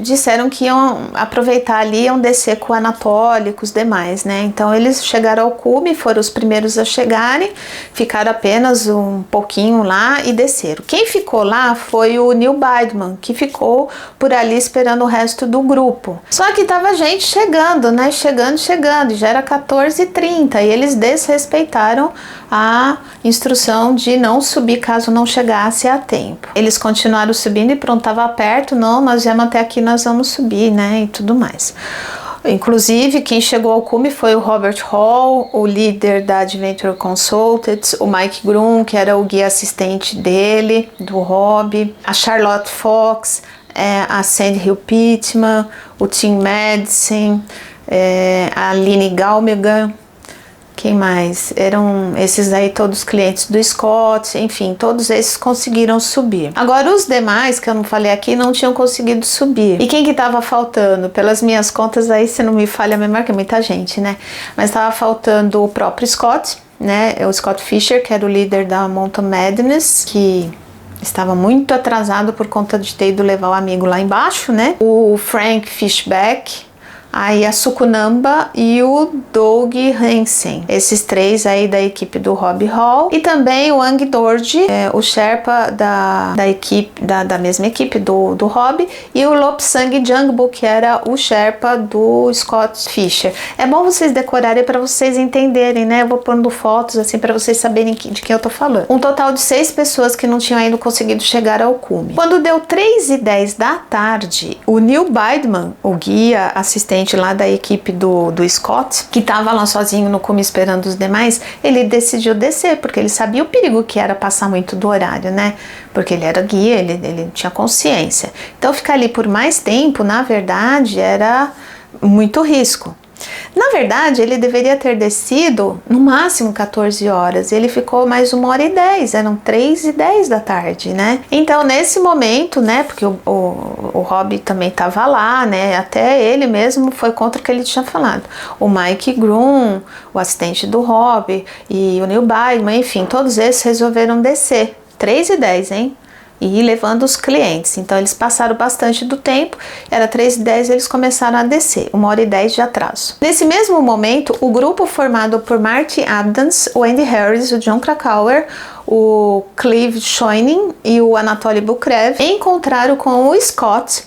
disseram que iam aproveitar ali, iam descer com o Anatoly, com os demais, né? Então eles chegaram ao cume, foram os primeiros a chegarem, ficaram apenas um pouquinho lá e desceram. Quem ficou lá foi o Neil Baidman, que ficou por ali esperando o resto do grupo. Só que tava gente chegando, né? Chegando, já era 14h30 e eles desrespeitaram a instrução de não subir caso não chegasse a tempo. Eles continuaram subindo e pronto, tava perto, não, nós viemos até aqui, nós vamos subir, né, e tudo mais. Inclusive, quem chegou ao cume foi o Robert Hall, o líder da Adventure Consultants, o Mike Groom, que era o guia assistente dele, do Rob, a Charlotte Fox, a Sandy Hill Pittman, o Tim Madison, a Aline Galmegan. Quem mais? Eram esses aí todos clientes do Scott, enfim, todos esses conseguiram subir. Agora os demais, que eu não falei aqui, não tinham conseguido subir. E quem que tava faltando? Pelas minhas contas aí, se não me falha a memória, que é muita gente, né? Mas tava faltando o próprio Scott, né? O Scott Fisher, que era o líder da Mountain Madness, que estava muito atrasado por conta de ter ido levar o amigo lá embaixo, né? O Frank Fishback, aí a Sukunamba e o Doug Hansen, esses três aí da equipe do Robbie Hall, e também o Ang Dorji, o Sherpa da equipe, da mesma equipe do Robbie, e o Lopsang Jangbu, que era o Sherpa do Scott Fisher. É bom vocês decorarem para vocês entenderem, né? Eu vou pondo fotos assim para vocês saberem de quem eu tô falando. Um total de 6 pessoas que não tinham ainda conseguido chegar ao cume. Quando deu 3h10 da tarde, o Neil Baidman, o guia assistente lá da equipe do Scott, que estava lá sozinho no cume esperando os demais, ele decidiu descer, porque ele sabia o perigo que era passar muito do horário, né? Porque ele era guia, ele tinha consciência. Então ficar ali por mais tempo, na verdade, era muito risco. Na verdade, ele deveria ter descido no máximo 14 horas. Ele ficou mais 1h10, eram 3h10 da tarde, né? Então, nesse momento, né? Porque o Robbie também estava lá, né? Até ele mesmo foi contra o que ele tinha falado. O Mike Groom, o assistente do Robbie, e o Neil Baidman, enfim, todos esses resolveram descer. 3h10, hein? E levando os clientes. Então eles passaram bastante do tempo, era 3h10, eles começaram a descer, 1h10 de atraso. Nesse mesmo momento, o grupo formado por Marty Adams, o Andy Harris, o John Krakauer, o Cleve Schoening e o Anatoly Bukrev encontraram com o Scott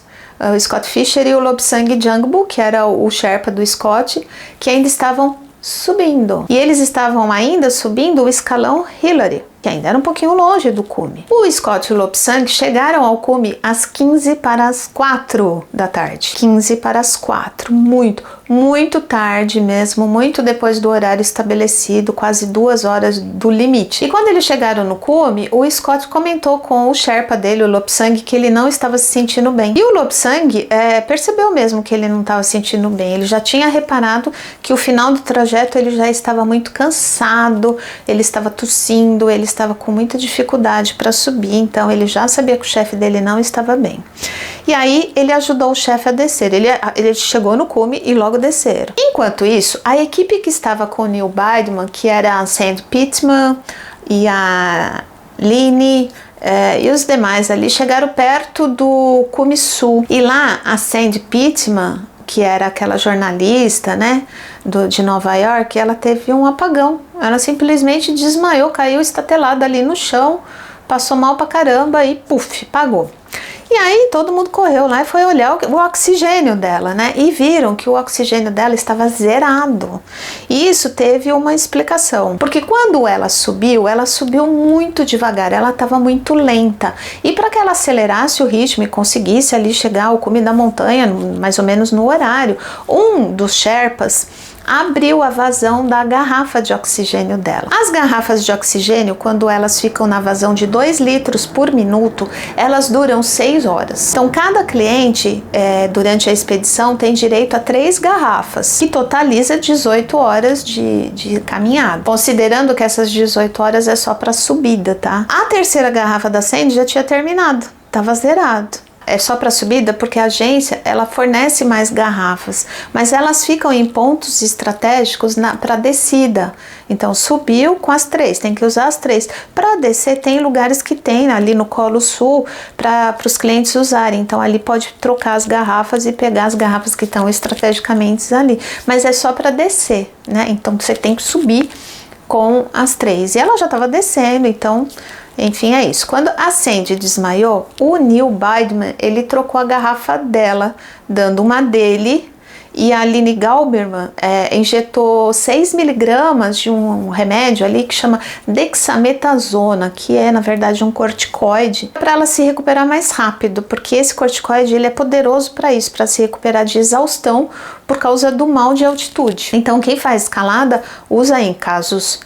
Fisher e o Lobsang Jangbu, que era o Sherpa do Scott, que ainda estavam subindo. E eles estavam ainda subindo o escalão Hillary, que ainda era um pouquinho longe do cume. O Scott e o Lobsang chegaram ao cume às 15h45 da tarde. 15h45, muito tarde mesmo, muito depois do horário estabelecido, quase 2 horas do limite. E quando eles chegaram no cume, o Scott comentou com o Sherpa dele, o Lobsang, que ele não estava se sentindo bem. E o Lobsang percebeu mesmo que ele não estava se sentindo bem. Ele já tinha reparado que o final do trajeto ele já estava muito cansado, ele estava tossindo, ele estava com muita dificuldade para subir, então ele já sabia que o chefe dele não estava bem. E aí ele ajudou o chefe a descer, ele chegou no cume e logo desceram. Enquanto isso, a equipe que estava com o Neil Baidman, que era a Sandy Pittman e a Line, e os demais ali chegaram perto do cume sul. E lá a Sandy Pittman, que era aquela jornalista, né, de Nova York, ela teve um apagão. Ela simplesmente desmaiou, caiu estatelada ali no chão, passou mal pra caramba e puf, apagou. E aí todo mundo correu lá e foi olhar o oxigênio dela, né? E viram que o oxigênio dela estava zerado. E isso teve uma explicação, porque quando ela subiu muito devagar, ela estava muito lenta. E para que ela acelerasse o ritmo e conseguisse ali chegar ao cume da montanha, mais ou menos no horário, um dos Sherpas abriu a vazão da garrafa de oxigênio dela. As garrafas de oxigênio, quando elas ficam na vazão de 2 litros por minuto, elas duram 6 horas. Então, cada cliente, durante a expedição, tem direito a 3 garrafas, que totaliza 18 horas de caminhada. Considerando que essas 18 horas é só para subida, tá? A terceira garrafa da Sandy já tinha terminado, estava zerado. É só para subida porque a agência ela fornece mais garrafas, mas elas ficam em pontos estratégicos para descida. Então subiu com as 3, tem que usar as 3. Para descer tem lugares que tem ali no Colo Sul para os clientes usarem. Então ali pode trocar as garrafas e pegar as garrafas que estão estrategicamente ali. Mas é só para descer, né? Então você tem que subir com as 3. E ela já estava descendo, então... Enfim, é isso. Quando a Sandy desmaiou, o Neil Baidman, ele trocou a garrafa dela, dando uma dele, e a Aline Galberman injetou 6 miligramas de um remédio ali que chama dexametasona, que é, na verdade, um corticoide, para ela se recuperar mais rápido, porque esse corticoide ele é poderoso para isso, para se recuperar de exaustão por causa do mal de altitude. Então, quem faz escalada usa em casos...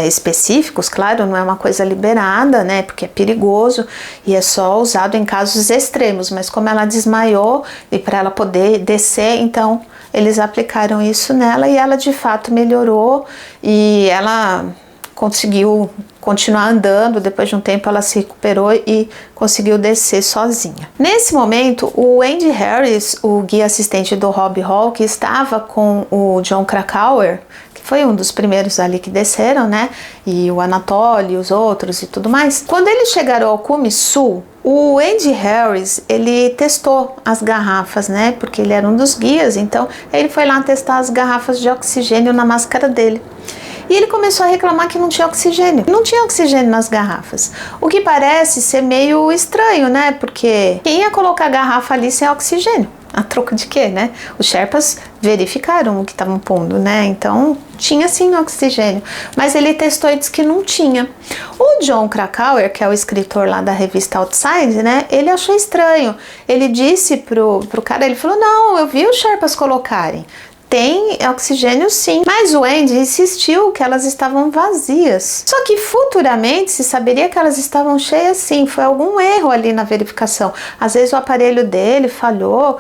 específicos, claro, não é uma coisa liberada, né, porque é perigoso e é só usado em casos extremos, mas como ela desmaiou e para ela poder descer, então eles aplicaram isso nela e ela de fato melhorou e ela conseguiu continuar andando. Depois de um tempo ela se recuperou e conseguiu descer sozinha. Nesse momento, o Andy Harris, o guia assistente do Rob Hall, que estava com o Jon Krakauer, foi um dos primeiros ali que desceram, né? E o Anatoly, os outros e tudo mais. Quando eles chegaram ao cume sul, o Andy Harris, ele testou as garrafas, né? Porque ele era um dos guias, então ele foi lá testar as garrafas de oxigênio na máscara dele. E ele começou a reclamar que não tinha oxigênio. Não tinha oxigênio nas garrafas. O que parece ser meio estranho, né? Porque quem ia colocar a garrafa ali sem oxigênio? A troco de quê, né? Os Sherpas verificaram o que estavam pondo, né? Então, tinha sim oxigênio. Mas ele testou e disse que não tinha. O Jon Krakauer, que é o escritor lá da revista Outside, né? Ele achou estranho. Ele disse pro cara, ele falou, não, eu vi os Sherpas colocarem. Tem oxigênio sim, mas o Andy insistiu que elas estavam vazias. Só que futuramente se saberia que elas estavam cheias sim, foi algum erro ali na verificação. Às vezes o aparelho dele falhou,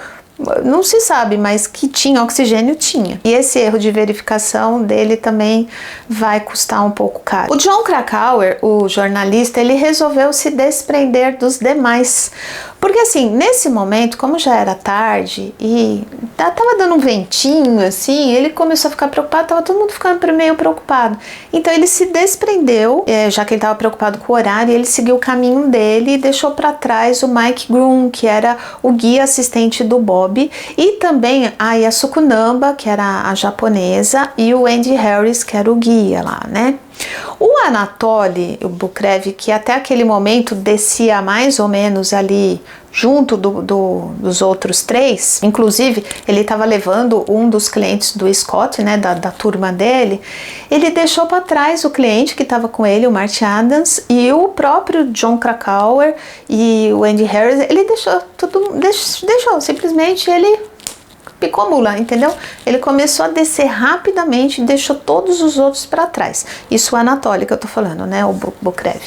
não se sabe, mas que tinha oxigênio, tinha. E esse erro de verificação dele também vai custar um pouco caro. O Jon Krakauer, o jornalista, ele resolveu se desprender dos demais. Porque assim, nesse momento, como já era tarde e tava dando um ventinho assim, ele começou a ficar preocupado, tava todo mundo ficando meio preocupado. Então ele se desprendeu, já que ele estava preocupado com o horário, ele seguiu o caminho dele e deixou para trás o Mike Groom, que era o guia assistente do Bob, e também a Yasuko Namba, que era a japonesa, e o Andy Harris, que era o guia lá, né? O Anatoly, o Bukrev, que até aquele momento descia mais ou menos ali junto dos outros 3, inclusive ele estava levando um dos clientes do Scott, né, da turma dele, ele deixou para trás o cliente que estava com ele, o Marty Adams, e o próprio Jon Krakauer e o Andy Harris, ele deixou simplesmente ele picou a mula, entendeu? Ele começou a descer rapidamente e deixou todos os outros para trás. Isso é o Anatoly que eu tô falando, né? O Bukrev.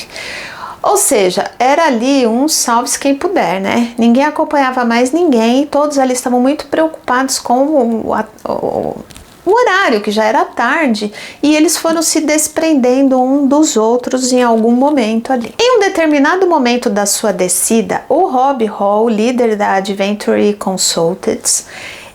Ou seja, era ali um salve-se quem puder, né? Ninguém acompanhava mais ninguém, todos ali estavam muito preocupados com o horário, que já era tarde, e eles foram se desprendendo um dos outros em algum momento ali. Em um determinado momento da sua descida, o Rob Hall, líder da Adventure Consultants,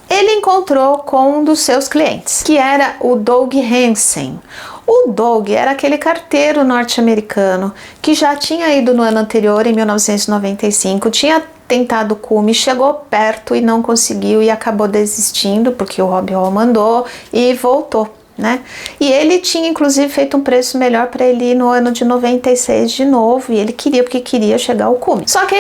ele encontrou com um dos seus clientes, que era o Doug Hansen. O Doug era aquele carteiro norte-americano que já tinha ido no ano anterior, em 1995, tinha tentado o cume, chegou perto e não conseguiu e acabou desistindo, porque o Rob Hall mandou e voltou, né? E ele tinha inclusive feito um preço melhor para ele ir no ano de 96 de novo, e ele queria, porque queria chegar ao cume. Só que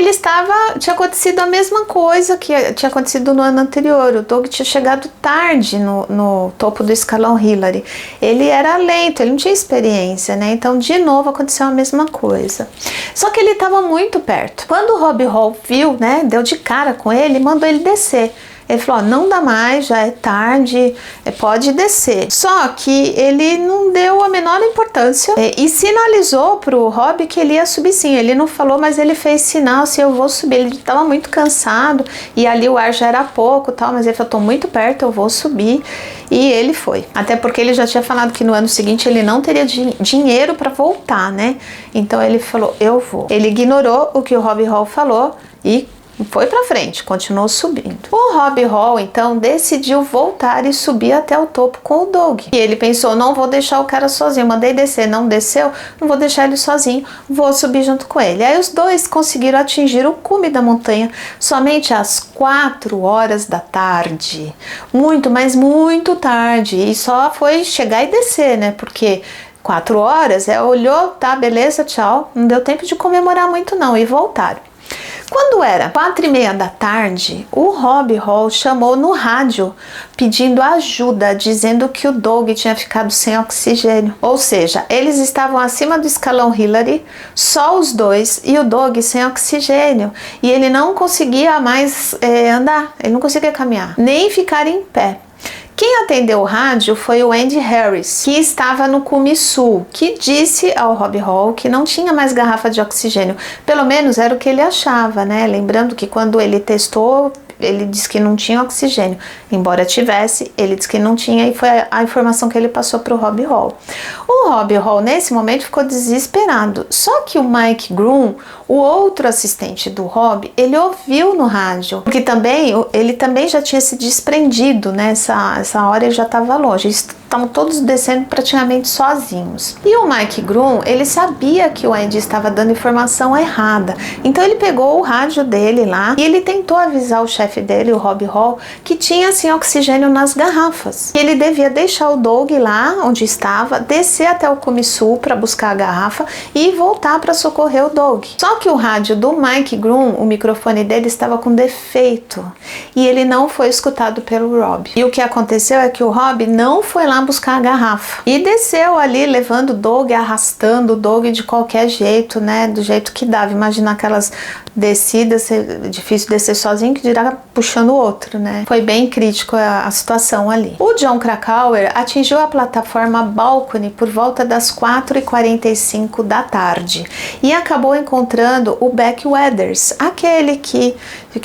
tinha acontecido a mesma coisa que tinha acontecido no ano anterior. O Doug tinha chegado tarde no topo do escalão Hillary. Ele era lento, ele não tinha experiência, né? Então de novo aconteceu a mesma coisa. Só que ele estava muito perto. Quando o Rob Hall viu, né, deu de cara com ele, mandou ele descer. Ele falou, ó, não dá mais, já é tarde, pode descer. Só que ele não deu a menor importância e sinalizou pro Rob que ele ia subir sim. Ele não falou, mas ele fez sinal, assim, eu vou subir. Ele estava muito cansado e ali o ar já era pouco, tal, mas ele falou, tô muito perto, eu vou subir. E ele foi. Até porque ele já tinha falado que no ano seguinte ele não teria dinheiro para voltar, né? Então ele falou, eu vou. Ele ignorou o que o Rob Hall falou e foi pra frente, continuou subindo. O Rob Hall então decidiu voltar e subir até o topo com o Doug. E ele pensou, não vou deixar o cara sozinho, mandei descer, não desceu, não vou deixar ele sozinho, vou subir junto com ele. Aí os dois conseguiram atingir o cume da montanha somente às 4 horas da tarde. Muito, mas muito tarde. E só foi chegar e descer, né? Porque 4 horas, olhou, tá, beleza, tchau. Não deu tempo de comemorar muito não, e voltaram. Quando era 4:30 da tarde, o Rob Hall chamou no rádio pedindo ajuda, dizendo que o Doug tinha ficado sem oxigênio. Ou seja, eles estavam acima do escalão Hillary, só os dois, e o Doug sem oxigênio. E ele não conseguia mais andar, ele não conseguia caminhar, nem ficar em pé. Quem atendeu o rádio foi o Andy Harris, que estava no cume sul, que disse ao Rob Hall que não tinha mais garrafa de oxigênio. Pelo menos era o que ele achava, né? Lembrando que quando ele testou, ele disse que não tinha oxigênio. Embora tivesse, ele disse que não tinha, e foi a informação que ele passou para o Rob Hall. O Rob Hall, nesse momento, ficou desesperado. Só que o Mike Groom, o outro assistente do Rob, ele ouviu no rádio, porque ele também já tinha se desprendido, né? Essa hora ele já estava longe. Estavam todos descendo praticamente sozinhos. E o Mike Groom, ele sabia que o Andy estava dando informação errada. Então ele pegou o rádio dele lá e ele tentou avisar o chefe dele, o Rob Hall, que tinha assim oxigênio nas garrafas. E ele devia deixar o Doug lá onde estava, descer até o cume sul para buscar a garrafa e voltar para socorrer o Doug. Só que o rádio do Mike Groom, o microfone dele estava com defeito e ele não foi escutado pelo Rob. E o que aconteceu é que o Rob não foi lá buscar a garrafa e desceu ali levando o Doug, arrastando o Doug de qualquer jeito, né, do jeito que dava. Imagina aquelas descidas, difícil descer sozinho, que dirá puxando o outro, né? Foi bem crítico a situação ali. O Jon Krakauer atingiu a plataforma Balcony por volta das 4:45 da tarde e acabou encontrando o Beck Weathers, aquele que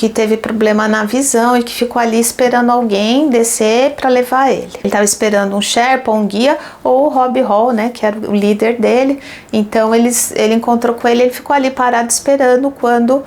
teve problema na visão e que ficou ali esperando alguém descer para levar ele. Ele estava esperando um Sherpa, um guia, ou o Rob Hall, né, que era o líder dele. Então ele encontrou com ele ficou ali parado esperando quando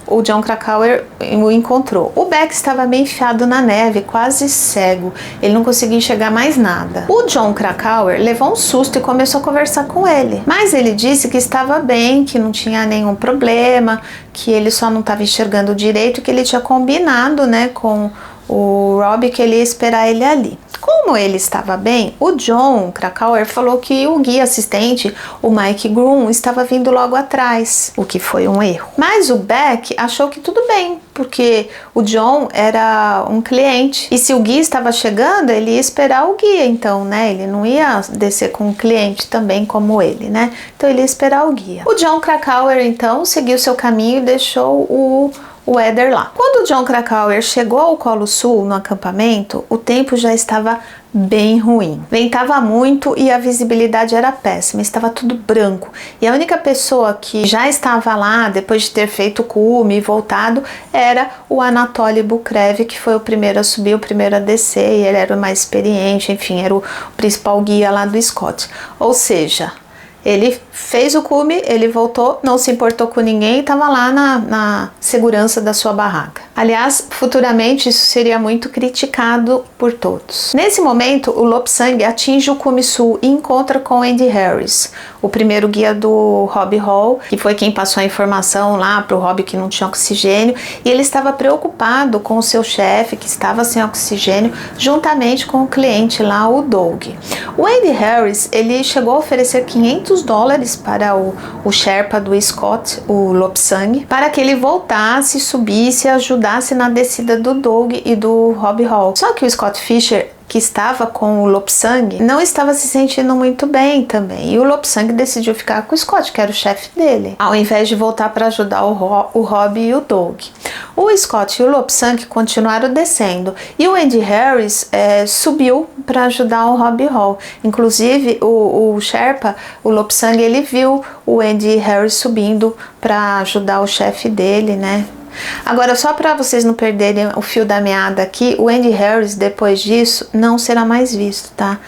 o Jon Krakauer o encontrou. O Beck estava meio enfiado na neve, quase cego. Ele não conseguia enxergar mais nada. O Jon Krakauer levou um susto e começou a conversar com ele. Mas ele disse que estava bem, que não tinha nenhum problema, que ele só não estava enxergando direito, que ele tinha combinado, né, com o Rob que ele ia esperar ele ali. Como ele estava bem, o Jon Krakauer falou que o guia assistente, o Mike Groom, estava vindo logo atrás, o que foi um erro. Mas o Beck achou que tudo bem, porque o Jon era um cliente e se o guia estava chegando, ele ia esperar o guia, então, né, ele não ia descer com um cliente também como ele, né, então ele ia esperar o guia. O Jon Krakauer, então, seguiu seu caminho e deixou o Weather lá. Quando o Jon Krakauer chegou ao Colo Sul, no acampamento, o tempo já estava bem ruim. Ventava muito e a visibilidade era péssima, estava tudo branco. E a única pessoa que já estava lá, depois de ter feito o cume e voltado, era o Anatoly Bukrev, que foi o primeiro a subir, o primeiro a descer, e ele era o mais experiente, enfim, era o principal guia lá do Scott. Ou seja, ele fez o cume, ele voltou, não se importou com ninguém e estava lá na segurança da sua barraca. Aliás, futuramente isso seria muito criticado por todos. Nesse momento, o Lobsang atinge o cume sul e encontra com Andy Harris, o primeiro guia do Robbie Hall, que foi quem passou a informação lá para o Robbie que não tinha oxigênio, e ele estava preocupado com o seu chefe, que estava sem oxigênio, juntamente com o cliente lá, o Doug. O Andy Harris, ele chegou a oferecer $500 para o Sherpa do Scott, o Lobsang, para que ele voltasse, subisse e ajudasse na descida do Doug e do Robbie Hall. Só que o Scott Fisher, que estava com o Lobsang, não estava se sentindo muito bem também. E o Lobsang decidiu ficar com o Scott, que era o chefe dele, ao invés de voltar para ajudar o Robbie e o Doug. O Scott e o Lobsang continuaram descendo e o Andy Harris subiu para ajudar o Robbie Hall. Inclusive o Sherpa, o Lobsang, ele viu o Andy Harris subindo para ajudar o chefe dele, né? Agora, só para vocês não perderem o fio da meada aqui, o Andy Harris, depois disso, não será mais visto, tá?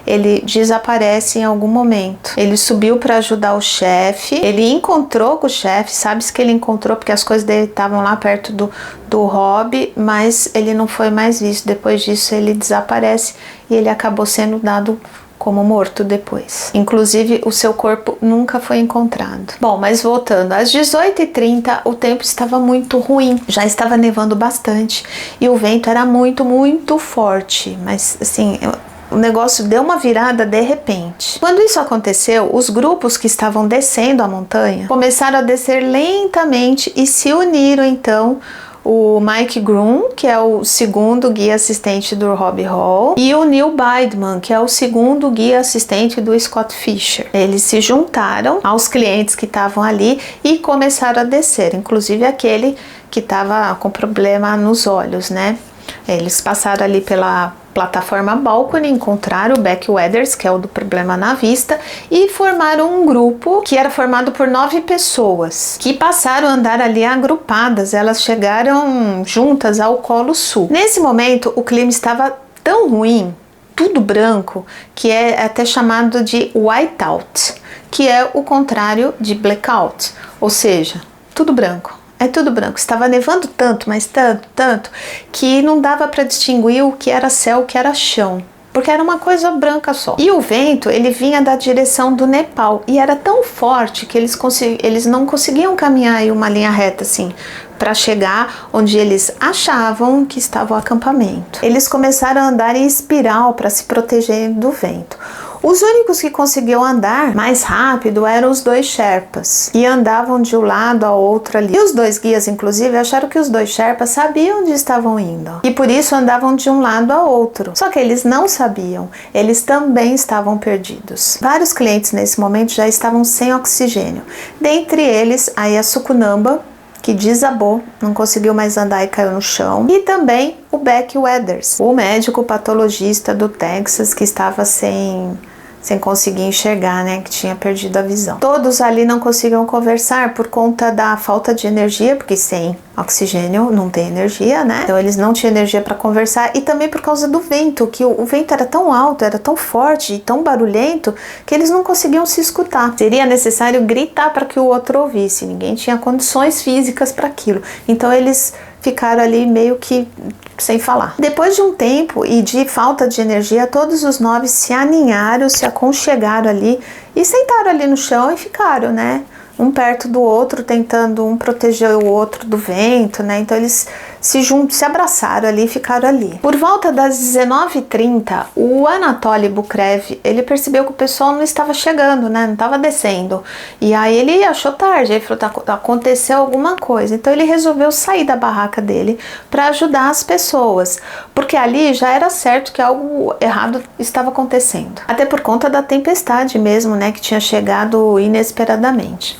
Ele desaparece em algum momento. Ele subiu para ajudar o chefe, ele encontrou com o chefe, sabe-se que ele encontrou porque as coisas dele estavam lá perto do Robbie, mas ele não foi mais visto. Depois disso, ele desaparece e ele acabou sendo dado como morto depois. Inclusive, o seu corpo nunca foi encontrado. Bom, mas voltando, às 18h30 o tempo estava muito ruim, já estava nevando bastante e o vento era muito, muito forte, mas assim, o negócio deu uma virada de repente. Quando isso aconteceu, os grupos que estavam descendo a montanha começaram a descer lentamente e se uniram então o Mike Groom, que é o segundo guia assistente do Robbie Hall, e o Neil Baidman, que é o segundo guia assistente do Scott Fisher. Eles se juntaram aos clientes que estavam ali e começaram a descer, inclusive aquele que estava com problema nos olhos, né? Eles passaram ali pela plataforma Balcony, encontraram o Beck Weathers, que é o do problema na vista, e formaram um grupo que era formado por 9 pessoas, que passaram a andar ali agrupadas. Elas chegaram juntas ao Colo Sul. Nesse momento, o clima estava tão ruim, tudo branco, que é até chamado de whiteout, que é o contrário de blackout, ou seja, tudo branco. É tudo branco, estava nevando tanto, mas tanto, que não dava para distinguir o que era céu, o que era chão, porque era uma coisa branca só. E o vento, ele vinha da direção do Nepal, e era tão forte que eles não conseguiam caminhar em uma linha reta assim, para chegar onde eles achavam que estava o acampamento. Eles começaram a andar em espiral para se protegerem do vento. Os únicos que conseguiam andar mais rápido eram os 2 Sherpas, e andavam de um lado ao outro ali. E os 2 guias, inclusive, acharam que os 2 Sherpas sabiam onde estavam indo, e por isso andavam de um lado ao outro. Só que eles não sabiam, eles também estavam perdidos. Vários clientes nesse momento já estavam sem oxigênio. Dentre eles, a Yasukunamba, que desabou, não conseguiu mais andar e caiu no chão, e também o Beck Weathers, o médico patologista do Texas, que estava sem conseguir enxergar, né, que tinha perdido a visão. Todos ali não conseguiam conversar por conta da falta de energia, porque sem oxigênio não tem energia, né? Então eles não tinham energia para conversar, e também por causa do vento, que o vento era tão alto, era tão forte e tão barulhento que eles não conseguiam se escutar. Seria necessário gritar para que o outro ouvisse. Ninguém tinha condições físicas para aquilo. Então eles ficaram ali meio que sem falar. Depois de um tempo e de falta de energia, todos os 9 se aninharam, se aconchegaram ali e sentaram ali no chão e ficaram, né? Um perto do outro, tentando um proteger o outro do vento, né? Então eles se abraçaram ali e ficaram ali. Por volta das 19h30, o Anatoly Bukrev, ele percebeu que o pessoal não estava chegando, né? Não estava descendo. E aí ele achou tarde, ele falou, aconteceu alguma coisa. Então ele resolveu sair da barraca dele para ajudar as pessoas, porque ali já era certo que algo errado estava acontecendo. Até por conta da tempestade mesmo, né? Que tinha chegado inesperadamente.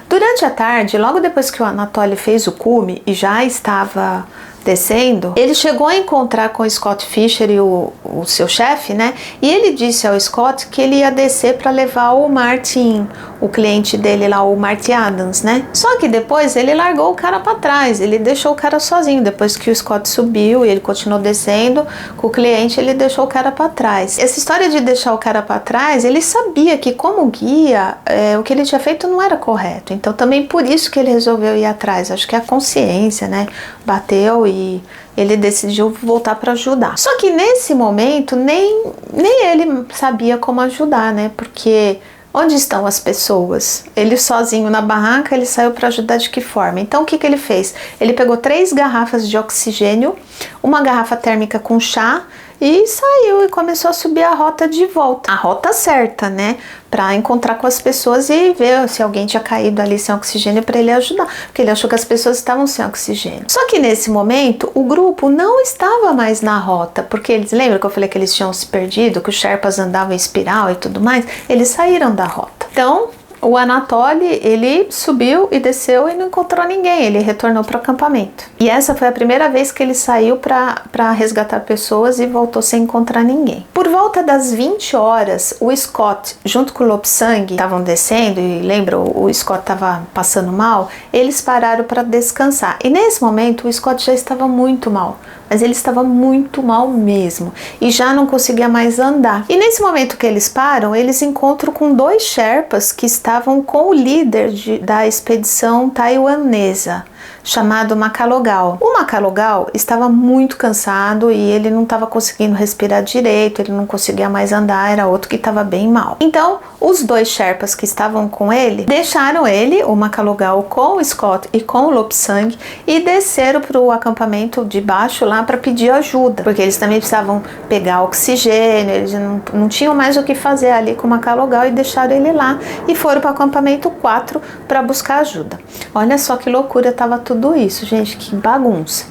Durante a tarde, logo depois que o Anatoly fez o cume e já estava descendo, ele chegou a encontrar com o Scott Fischer e o seu chefe, né? E ele disse ao Scott que ele ia descer para levar o Martin, o cliente dele lá, o Marty Adams, né? Só que depois ele largou o cara para trás, ele deixou o cara sozinho. Depois que o Scott subiu e ele continuou descendo com o cliente, ele deixou o cara para trás. Essa história de deixar o cara para trás, ele sabia que como guia, o que ele tinha feito não era correto. Então também por isso que ele resolveu ir atrás. Acho que a consciência, né, bateu e ele decidiu voltar para ajudar. Só que nesse momento nem ele sabia como ajudar, né? Porque onde estão as pessoas? Ele sozinho na barraca, ele saiu para ajudar de que forma? Então o que ele fez? Ele pegou 3 garrafas de oxigênio, uma garrafa térmica com chá e saiu e começou a subir a rota de volta. A rota certa, né? Para encontrar com as pessoas e ver se alguém tinha caído ali sem oxigênio para ele ajudar. Porque ele achou que as pessoas estavam sem oxigênio. Só que nesse momento, o grupo não estava mais na rota. Porque eles, lembram que eu falei que eles tinham se perdido? Que os Sherpas andavam em espiral e tudo mais? Eles saíram da rota. Então, o Anatoly, ele subiu e desceu e não encontrou ninguém, ele retornou para o acampamento. E essa foi a primeira vez que ele saiu para resgatar pessoas e voltou sem encontrar ninguém. Por volta das 20 horas, o Scott, junto com o Lobsang, estavam descendo e lembra, o Scott estava passando mal, eles pararam para descansar. E nesse momento, o Scott já estava muito mal. Mas ele estava muito mal mesmo e já não conseguia mais andar. E nesse momento que eles param, eles encontram com 2 Sherpas que estavam com o líder da expedição taiwanesa, chamado Makalogal. O Makalogal estava muito cansado e ele não estava conseguindo respirar direito, ele não conseguia mais andar, era outro que estava bem mal. Então, os 2 Sherpas que estavam com ele, deixaram ele, o Makalogal, com o Scott e com o Lobsang e desceram para o acampamento de baixo lá para pedir ajuda, porque eles também precisavam pegar oxigênio, eles não tinham mais o que fazer ali com o Makalogal e deixaram ele lá e foram para o acampamento 4 para buscar ajuda. Olha só que loucura estava tudo isso, gente, que bagunça.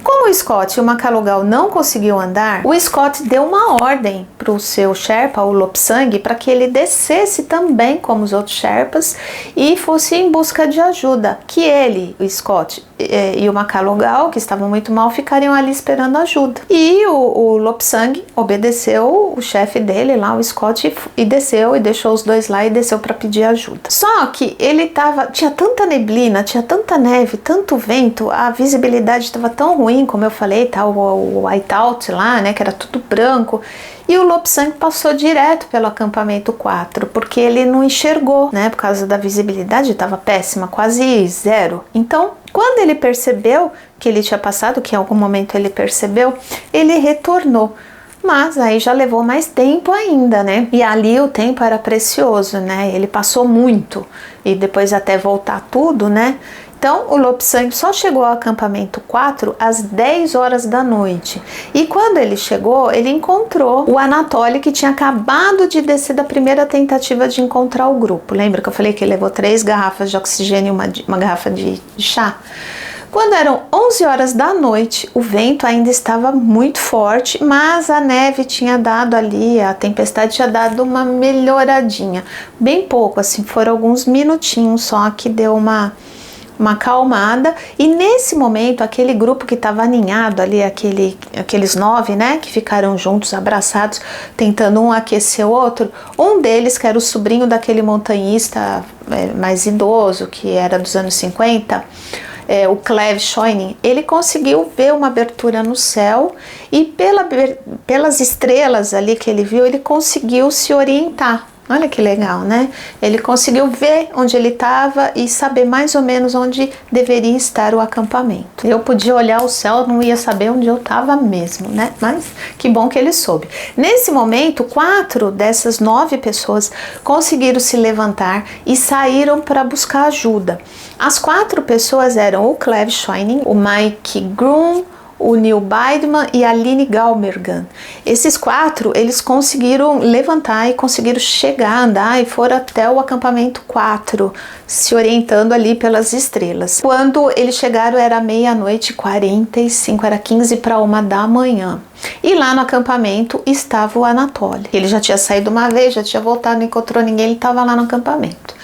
Como o Scott e o Makalogal não conseguiam andar, o Scott deu uma ordem para o seu Sherpa, o Lobsang, para que ele descesse também como os outros Sherpas e fosse em busca de ajuda. Que ele, o Scott e o Makalogal, que estavam muito mal, ficariam ali esperando ajuda. E o Lobsang obedeceu o chefe dele lá, o Scott, e desceu e deixou os 2 lá e desceu para pedir ajuda. Só que ele tinha tanta neblina, tinha tanta neve, tanto vento, a visibilidade estava tão ruim, como eu falei, tá, o whiteout lá, né, que era tudo branco, e o Lobsang passou direto pelo acampamento 4, porque ele não enxergou, né, por causa da visibilidade, estava péssima, quase 0. Então, quando ele percebeu que ele tinha passado, que em algum momento ele percebeu, ele retornou. Mas aí já levou mais tempo ainda, né? E ali o tempo era precioso, né? Ele passou muito e depois até voltar tudo, né? Então, o Lobsang só chegou ao acampamento 4 às 10 horas da noite. E quando ele chegou, ele encontrou o Anatoly, que tinha acabado de descer da primeira tentativa de encontrar o grupo. Lembra que eu falei que ele levou 3 garrafas de oxigênio e uma garrafa de chá? Quando eram 11 horas da noite, o vento ainda estava muito forte, mas a neve tinha dado ali, a tempestade tinha dado uma melhoradinha. Bem pouco, assim, foram alguns minutinhos só que deu uma acalmada, e nesse momento aquele grupo que estava aninhado ali, aqueles 9, né, que ficaram juntos, abraçados, tentando um aquecer o outro, um deles, que era o sobrinho daquele montanhista mais idoso, que era dos anos 50, o Cleve Schoening, ele conseguiu ver uma abertura no céu e pelas estrelas ali que ele viu, ele conseguiu se orientar. Olha que legal, né? Ele conseguiu ver onde ele estava e saber mais ou menos onde deveria estar o acampamento. Eu podia olhar o céu, não ia saber onde eu estava mesmo, né? Mas que bom que ele soube. Nesse momento, 4 dessas 9 pessoas conseguiram se levantar e saíram para buscar ajuda. As 4 pessoas eram o Cleve Schoening, o Mike Groom, o Neil Baidman e a Aline Galmergan. Esses 4, eles conseguiram levantar e conseguiram chegar, andar e foram até o acampamento 4, se orientando ali pelas estrelas. Quando eles chegaram era 00:45, era 15 para 1 da manhã. E lá no acampamento estava o Anatoly. Ele já tinha saído uma vez, já tinha voltado, não encontrou ninguém, ele estava lá no acampamento.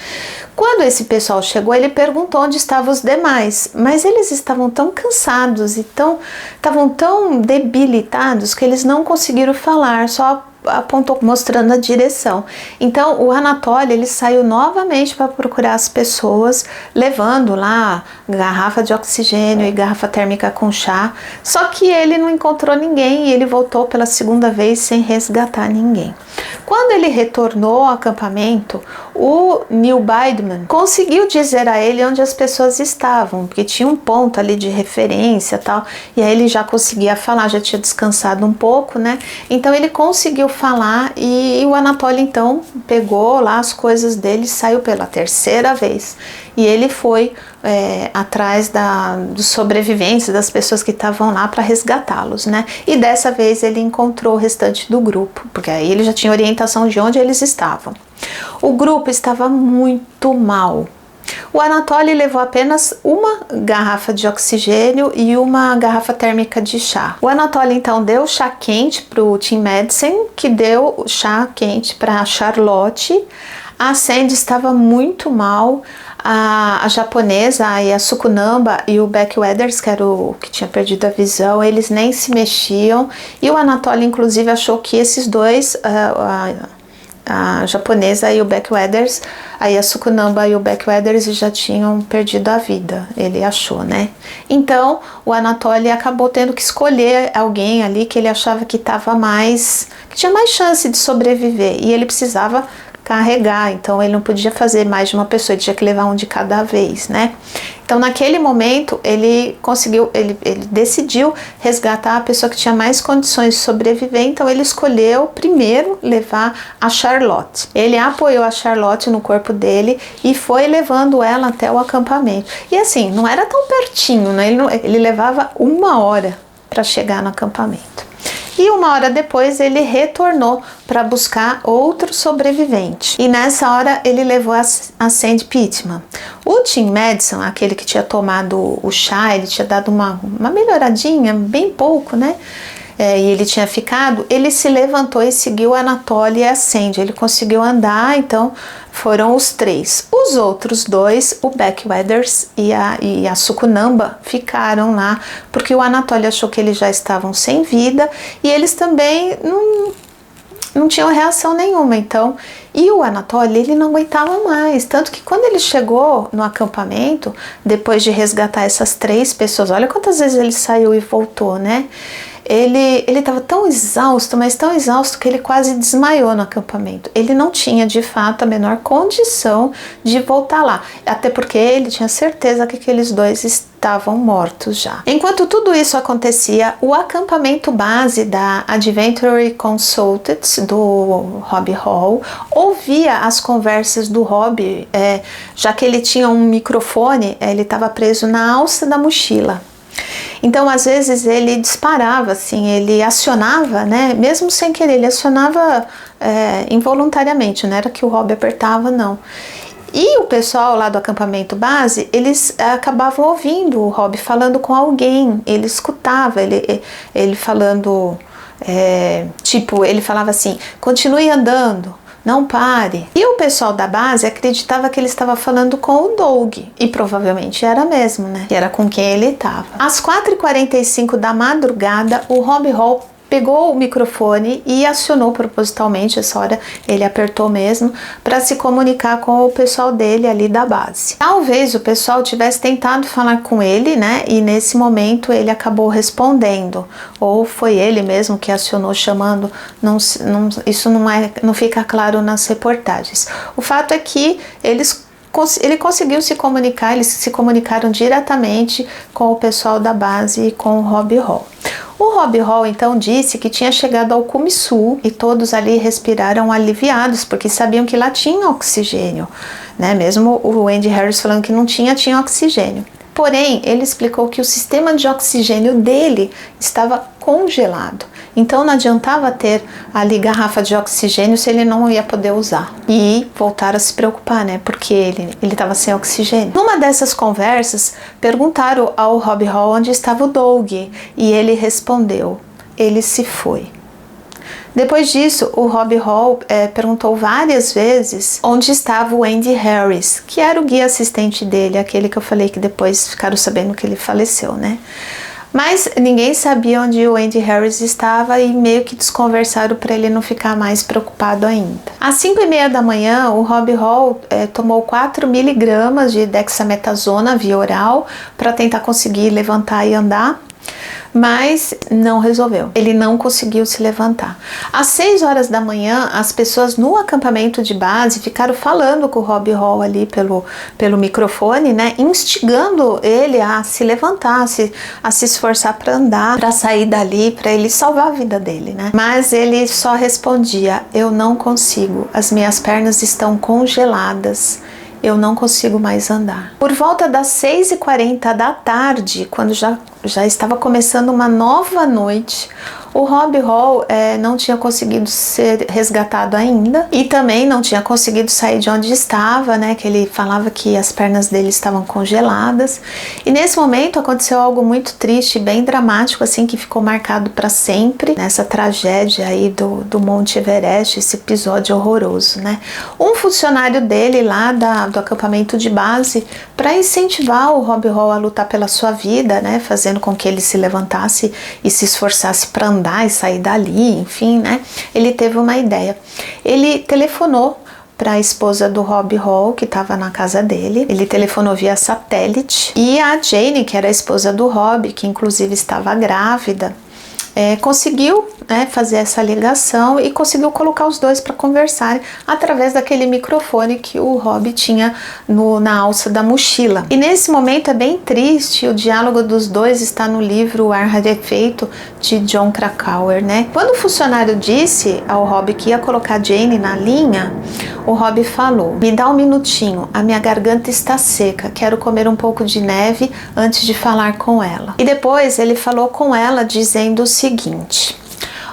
Quando esse pessoal chegou, ele perguntou onde estavam os demais, mas eles estavam tão cansados e estavam tão debilitados que eles não conseguiram falar, só apontou mostrando a direção. Então o Anatoly, ele saiu novamente para procurar as pessoas, levando lá garrafa de oxigênio e garrafa térmica com chá, só que ele não encontrou ninguém e ele voltou pela segunda vez sem resgatar ninguém. Quando ele retornou ao acampamento, o Neil Baidman conseguiu dizer a ele onde as pessoas estavam, porque tinha um ponto ali de referência e tal, e aí ele já conseguia falar, já tinha descansado um pouco, né? Então ele conseguiu falar e o Anatoly então pegou lá as coisas dele, saiu pela terceira vez e ele foi atrás dos sobreviventes, das pessoas que estavam lá para resgatá-los, né? E dessa vez ele encontrou o restante do grupo, porque aí ele já tinha orientação de onde eles estavam. O grupo estava muito mal. O Anatoly levou apenas uma garrafa de oxigênio e uma garrafa térmica de chá. O Anatoly então deu chá quente para o Tim Madsen, que deu chá quente para a Charlotte. A Sandy estava muito mal. A japonesa, a Yasukunamba e o Beck Weathers, que era o que tinha perdido a visão, eles nem se mexiam. E o Anatoly inclusive achou que esses dois, a japonesa e o Beck Weathers, a Yasukunamba e o Beck Weathers já tinham perdido a vida, ele achou, né? Então o Anatoly acabou tendo que escolher alguém ali que ele achava que que tinha mais chance de sobreviver, e ele precisava carregar, então ele não podia fazer mais de uma pessoa, ele tinha que levar um de cada vez, né? Então naquele momento ele decidiu resgatar a pessoa que tinha mais condições de sobreviver, então ele escolheu primeiro levar a Charlotte. Ele apoiou a Charlotte no corpo dele e foi levando ela até o acampamento. E assim, não era tão pertinho, né? Ele levava 1 hora para chegar no acampamento. E 1 hora depois ele retornou para buscar outro sobrevivente. E nessa hora ele levou a Sandy Pittman. O Tim Madsen, aquele que tinha tomado o chá, ele tinha dado uma melhoradinha, bem pouco, né? E ele tinha ficado, ele se levantou e seguiu a Anatoly e a Sandy. Ele conseguiu andar, então foram os 3. Os outros 2, o Beck Weathers e a Sukunamba, ficaram lá, porque o Anatoly achou que eles já estavam sem vida e eles também não tinham reação nenhuma, então. E o Anatoly, ele não aguentava mais, tanto que quando ele chegou no acampamento, depois de resgatar essas 3 pessoas, olha quantas vezes ele saiu e voltou, né? Ele estava tão exausto, mas tão exausto que ele quase desmaiou no acampamento. Ele não tinha, de fato, a menor condição de voltar lá, até porque ele tinha certeza que aqueles 2 estavam mortos já. Enquanto tudo isso acontecia, o acampamento base da Adventure Consultants, do Rob Hall, ouvia as conversas do Rob, já que ele tinha um microfone, ele estava preso na alça da mochila. Então, às vezes, ele disparava, assim, ele acionava, né? Mesmo sem querer, ele acionava involuntariamente, não era que o Rob apertava, não. E o pessoal lá do acampamento base, eles acabavam ouvindo o Rob falando com alguém, ele escutava, ele falando, ele falava assim, continue andando, não pare. E o pessoal da base acreditava que ele estava falando com o Doug, e provavelmente era mesmo, né? E era com quem ele estava. Às 4h45 da madrugada, o Rob Hall pegou o microfone e acionou propositalmente, essa hora ele apertou mesmo, para se comunicar com o pessoal dele ali da base. Talvez o pessoal tivesse tentado falar com ele, né? E nesse momento ele acabou respondendo, ou foi ele mesmo que acionou chamando, isso não fica claro nas reportagens. O fato é que ele conseguiu se comunicar, eles se comunicaram diretamente com o pessoal da base e com o Rob Hall. O Rob Hall então disse que tinha chegado ao cume sul e todos ali respiraram aliviados porque sabiam que lá tinha oxigênio, né? Mesmo o Andy Harris falando que não tinha oxigênio. Porém, ele explicou que o sistema de oxigênio dele estava congelado. Então não adiantava ter ali garrafa de oxigênio se ele não ia poder usar. E voltaram a se preocupar, né? Porque ele estava sem oxigênio. Numa dessas conversas, perguntaram ao Rob Hall onde estava o Doug. E ele respondeu, ele se foi. Depois disso, o Rob Hall perguntou várias vezes onde estava o Andy Harris, que era o guia assistente dele, aquele que eu falei que depois ficaram sabendo que ele faleceu, né? Mas ninguém sabia onde o Andy Harris estava e meio que desconversaram para ele não ficar mais preocupado ainda. Às 5h30 da manhã, o Rob Hall tomou 4 miligramas de dexametasona via oral para tentar conseguir levantar e andar, mas não resolveu. Ele não conseguiu se levantar. Às 6 horas da manhã, as pessoas no acampamento de base ficaram falando com o Rob Hall ali pelo microfone, né, instigando ele a se levantar, a se esforçar para andar, para sair dali, para ele salvar a vida dele, né? Mas ele só respondia: eu não consigo, as minhas pernas estão congeladas. Eu não consigo mais andar. Por volta das 6h40 da tarde, quando já estava começando uma nova noite, o Rob Hall não tinha conseguido ser resgatado ainda e também não tinha conseguido sair de onde estava, né? Que ele falava que as pernas dele estavam congeladas. E nesse momento aconteceu algo muito triste, bem dramático, assim, que ficou marcado para sempre nessa tragédia aí do Monte Everest, esse episódio horroroso, né? Um funcionário dele lá do acampamento de base, para incentivar o Rob Hall a lutar pela sua vida, né? Fazendo com que ele se levantasse e se esforçasse para andar e sair dali, enfim, né? Ele teve uma ideia. Ele telefonou para a esposa do Rob Hall, que estava na casa dele. Ele telefonou via satélite e a Jane, que era a esposa do Rob, que inclusive estava grávida, conseguiu, né, fazer essa ligação e conseguiu colocar os dois para conversar através daquele microfone que o Rob tinha na alça da mochila. E nesse momento é bem triste, o diálogo dos dois está no livro O Ar Rarefeito, de Jon Krakauer, né? Quando o funcionário disse ao Rob que ia colocar Jane na linha, o Rob falou: me dá um minutinho, a minha garganta está seca, quero comer um pouco de neve antes de falar com ela. E depois ele falou com ela dizendo o seguinte: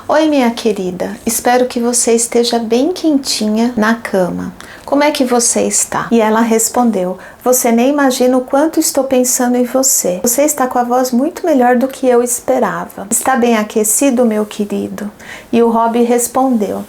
oi, minha querida, espero que você esteja bem quentinha na cama. Como é que você está? E ela respondeu: você nem imagina o quanto estou pensando em você. Você está com a voz muito melhor do que eu esperava. Está bem aquecido, meu querido? E o Rob respondeu: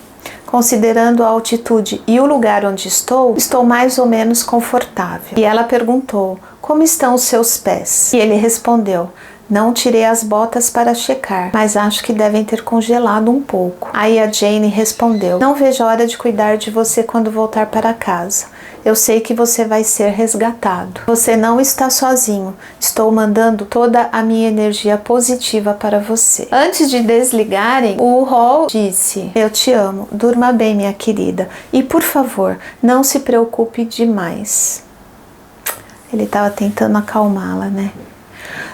considerando a altitude e o lugar onde estou mais ou menos confortável. E ela perguntou: como estão os seus pés? E ele respondeu: não tirei as botas para checar, mas acho que devem ter congelado um pouco. Aí a Jane respondeu: não vejo a hora de cuidar de você quando voltar para casa. Eu sei que você vai ser resgatado. Você não está sozinho. Estou mandando toda a minha energia positiva para você. Antes de desligarem, o Hall disse: eu te amo. Durma bem, minha querida. E por favor, não se preocupe demais. Ele estava tentando acalmá-la, né?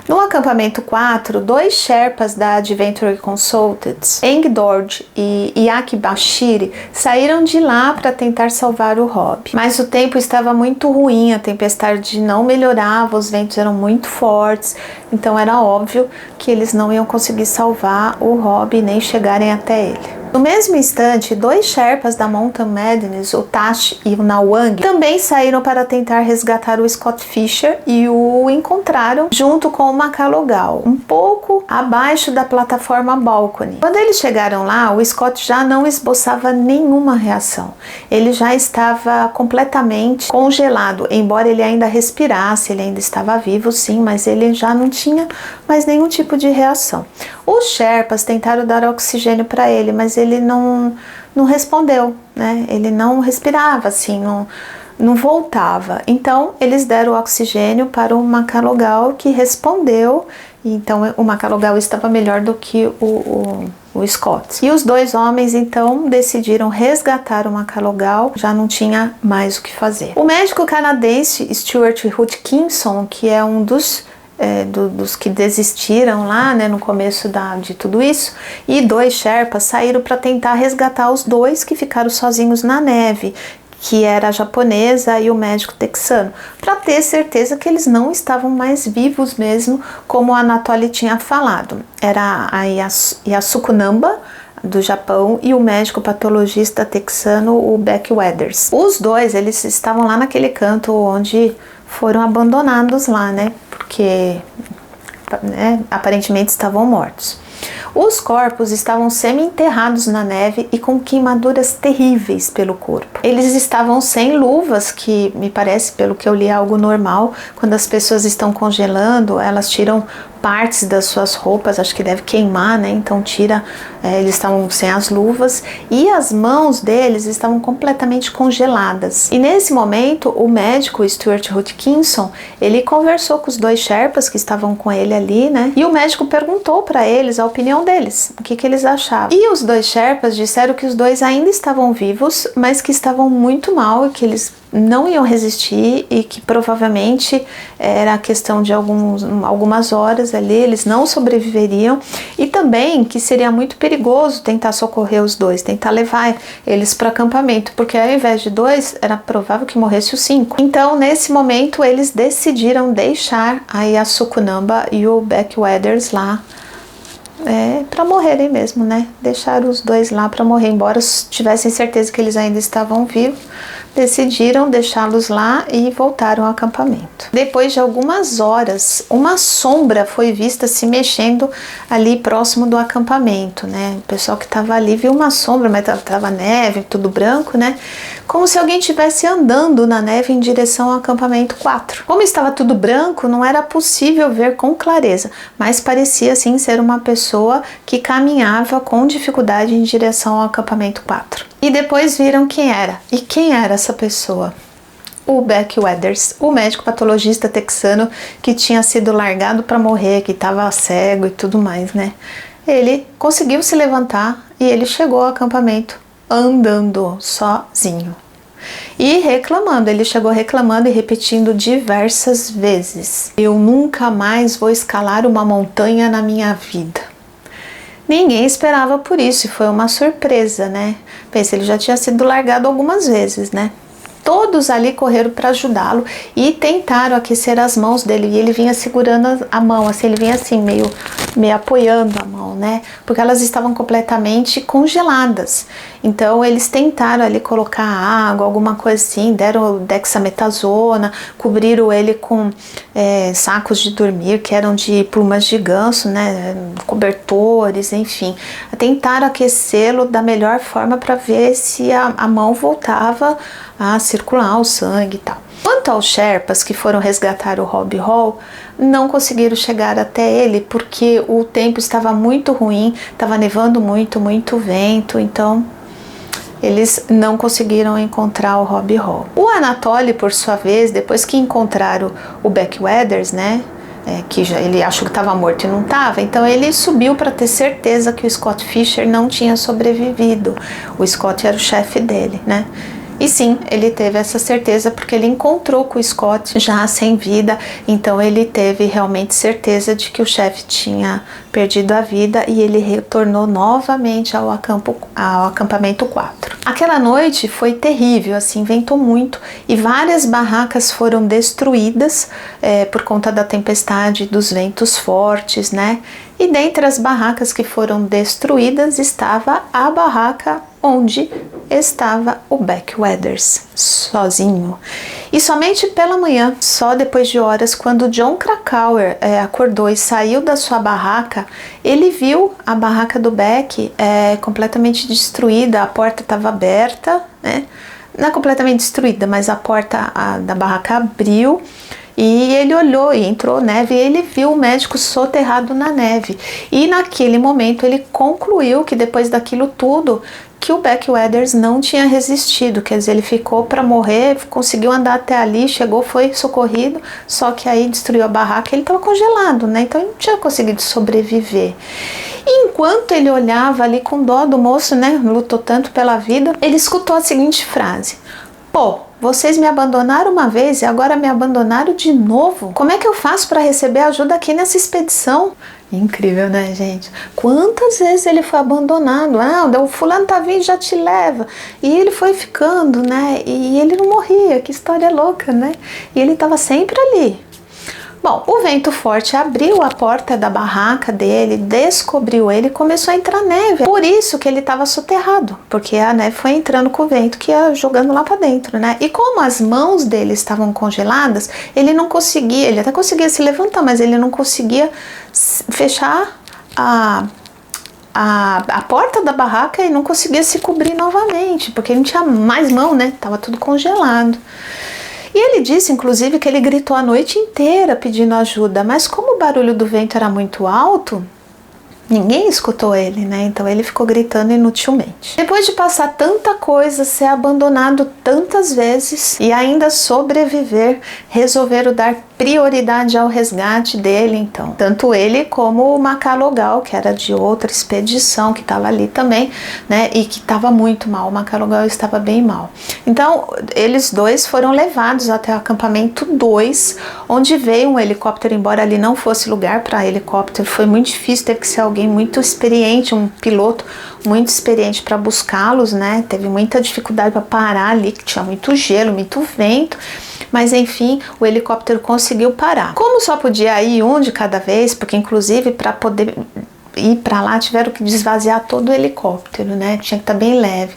No acampamento 4, 2 Sherpas da Adventure Consultants, Eng Dorje e Yak Bashiri, saíram de lá para tentar salvar o Rob. Mas o tempo estava muito ruim, a tempestade não melhorava, os ventos eram muito fortes, então era óbvio que eles não iam conseguir salvar o Rob nem chegarem até ele. No mesmo instante, 2 Sherpas da Mountain Madness, o Tash e o Nawang, também saíram para tentar resgatar o Scott Fischer e o encontraram junto com o Macalogal, um pouco abaixo da plataforma Balcony. Quando eles chegaram lá, o Scott já não esboçava nenhuma reação. Ele já estava completamente congelado, embora ele ainda respirasse, ele ainda estava vivo, sim, mas ele já não tinha mais nenhum tipo de reação. Os Sherpas tentaram dar oxigênio para ele, mas ele não respondeu, né? Ele não respirava, assim, não voltava. Então, eles deram oxigênio para o Macalogal, que respondeu. Então, o Macalogal estava melhor do que o Scott. E os 2 homens, então, decidiram resgatar o Macalogal. Já não tinha mais o que fazer. O médico canadense Stuart Hutchinson, que é um dos que desistiram lá, né, no começo de tudo isso, e 2 Sherpas saíram para tentar resgatar os 2 que ficaram sozinhos na neve, que era a japonesa e o médico texano, para ter certeza que eles não estavam mais vivos mesmo, como a Anatoly tinha falado. Era a Yasuko Namba, do Japão, e o médico patologista texano, o Beck Weathers. Os 2, eles estavam lá naquele canto onde foram abandonados lá, né, porque aparentemente estavam mortos. Os corpos estavam semi-enterrados na neve e com queimaduras terríveis pelo corpo. Eles estavam sem luvas, que me parece, pelo que eu li, é algo normal. Quando as pessoas estão congelando, elas tiram partes das suas roupas, acho que deve queimar, né? Então eles estavam sem as luvas e as mãos deles estavam completamente congeladas. E nesse momento, o médico Stuart Hutchinson, ele conversou com os dois Sherpas que estavam com ele ali, né? E o médico perguntou para eles a opinião deles, o que eles achavam. E os dois Sherpas disseram que os dois ainda estavam vivos, mas que estavam muito mal e que eles não iam resistir e que provavelmente era questão de algumas horas ali, eles não sobreviveriam, e também que seria muito perigoso tentar socorrer os dois, tentar levar eles para acampamento, porque ao invés de 2, era provável que morresse os 5. Então, nesse momento, eles decidiram deixar aí a Sukunamba e o Beckwithers lá para morrerem mesmo, né? Deixaram os dois lá para morrer, embora tivessem certeza que eles ainda estavam vivos. Decidiram deixá-los lá e voltaram ao acampamento. Depois de algumas horas, uma sombra foi vista se mexendo ali próximo do acampamento, né? O pessoal que estava ali viu uma sombra, mas estava neve, tudo branco, né? Como se alguém estivesse andando na neve em direção ao acampamento 4. Como estava tudo branco, não era possível ver com clareza, mas parecia sim ser uma pessoa que caminhava com dificuldade em direção ao acampamento 4. E depois viram quem era. E quem era essa pessoa? O Beckwithers, o médico patologista texano que tinha sido largado para morrer, que estava cego e tudo mais, né? Ele conseguiu se levantar e ele chegou ao acampamento andando sozinho. E reclamando, ele chegou reclamando e repetindo diversas vezes: eu nunca mais vou escalar uma montanha na minha vida. Ninguém esperava por isso e foi uma surpresa, né? Pensa, ele já tinha sido largado algumas vezes, né? Todos ali correram para ajudá-lo e tentaram aquecer as mãos dele. E ele vinha segurando a mão, assim, ele vinha assim, meio apoiando a mão, né? Porque elas estavam completamente congeladas. Então, eles tentaram ali colocar água, alguma coisa assim, deram dexametasona, cobriram ele com sacos de dormir, que eram de plumas de ganso, né? Cobertores, enfim. Tentaram aquecê-lo da melhor forma para ver se a mão voltava a circular o sangue e tal. Quanto aos Sherpas que foram resgatar o Robbie Hall, não conseguiram chegar até ele porque o tempo estava muito ruim, estava nevando muito, muito vento, então eles não conseguiram encontrar o Robbie Hall. O Anatoly, por sua vez, depois que encontraram o Beckwithers, né, ele achou que estava morto e não estava, então ele subiu para ter certeza que o Scott Fisher não tinha sobrevivido. O Scott era o chefe dele, né? E sim, ele teve essa certeza porque ele encontrou com o Scott já sem vida, então ele teve realmente certeza de que o chefe tinha perdido a vida e ele retornou novamente ao acampamento 4. Aquela noite foi terrível, assim, ventou muito e várias barracas foram destruídas por conta da tempestade, dos ventos fortes, né? E dentre as barracas que foram destruídas estava a barraca onde estava o Beckwithers, sozinho. E somente pela manhã, só depois de horas, quando John Krakauer acordou e saiu da sua barraca, ele viu a barraca do Beck completamente destruída, a porta estava aberta, né? Não é completamente destruída, mas a porta da barraca abriu. E ele olhou e entrou neve e ele viu o médico soterrado na neve. E naquele momento ele concluiu que depois daquilo tudo, que o Beckwithers não tinha resistido, quer dizer, ele ficou para morrer, conseguiu andar até ali, chegou, foi socorrido, só que aí destruiu a barraca, ele estava congelado, né? Então ele não tinha conseguido sobreviver. E enquanto ele olhava ali com dó do moço, né? Lutou tanto pela vida, ele escutou a seguinte frase: pô, vocês me abandonaram uma vez e agora me abandonaram de novo? Como é que eu faço para receber ajuda aqui nessa expedição? Incrível, né, gente? Quantas vezes ele foi abandonado? O fulano tá vindo, já te leva. E ele foi ficando, né? E ele não morria. Que história louca, né? E ele tava sempre ali. Bom, o vento forte abriu a porta da barraca dele, descobriu ele e começou a entrar neve. Por isso que ele estava soterrado, porque a neve foi entrando com o vento que ia jogando lá para dentro, né? E como as mãos dele estavam congeladas, ele não conseguia, ele até conseguia se levantar, mas ele não conseguia fechar a porta da barraca e não conseguia se cobrir novamente, porque não tinha mais mão, né? Tava tudo congelado. E ele disse, inclusive, que ele gritou a noite inteira pedindo ajuda, mas como o barulho do vento era muito alto, ninguém escutou ele, né? Então ele ficou gritando inutilmente. Depois de passar tanta coisa, ser abandonado tantas vezes e ainda sobreviver, resolveram dar prioridade ao resgate dele, então. Tanto ele como o Macalogal, que era de outra expedição, que estava ali também, né? E que estava muito mal. O Macalogal estava bem mal. Então, eles dois foram levados até o acampamento 2, onde veio um helicóptero, embora ali não fosse lugar para helicóptero. Foi muito difícil, teve que ser alguém muito experiente, um piloto muito experiente para buscá-los, né? Teve muita dificuldade para parar ali, que tinha muito gelo, muito vento. Mas enfim, o helicóptero conseguiu parar. Como só podia ir um de cada vez, porque inclusive para poder ir para lá tiveram que desvaziar todo o helicóptero, né? Tinha que estar bem leve.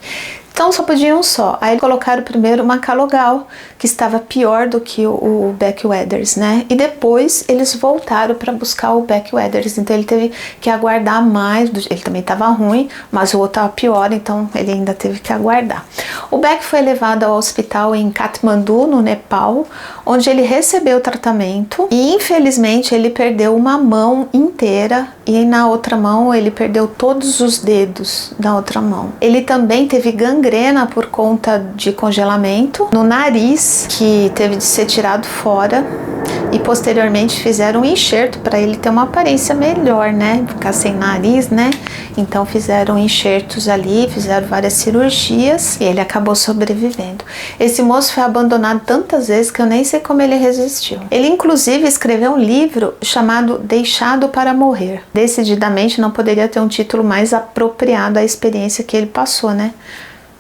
Então só podia um só. Aí colocaram primeiro o Macalogal, que estava pior do que o Beck-Weathers, né? E depois eles voltaram para buscar o Beck-Weathers. Então ele teve que aguardar mais. Ele também estava ruim, mas o outro estava pior, então ele ainda teve que aguardar. O Beck foi levado ao hospital em Katmandu, no Nepal, onde ele recebeu tratamento e infelizmente ele perdeu uma mão inteira e na outra mão ele perdeu todos os dedos da outra mão. Ele também teve gangrena por conta de congelamento no nariz, que teve de ser tirado fora, e posteriormente fizeram um enxerto para ele ter uma aparência melhor, né? Ficar sem nariz, né? Então fizeram enxertos ali, fizeram várias cirurgias e ele acabou sobrevivendo. Esse moço foi abandonado tantas vezes que eu nem sei como ele resistiu. Ele inclusive escreveu um livro chamado Deixado para Morrer. Decididamente não poderia ter um título mais apropriado à experiência que ele passou, né?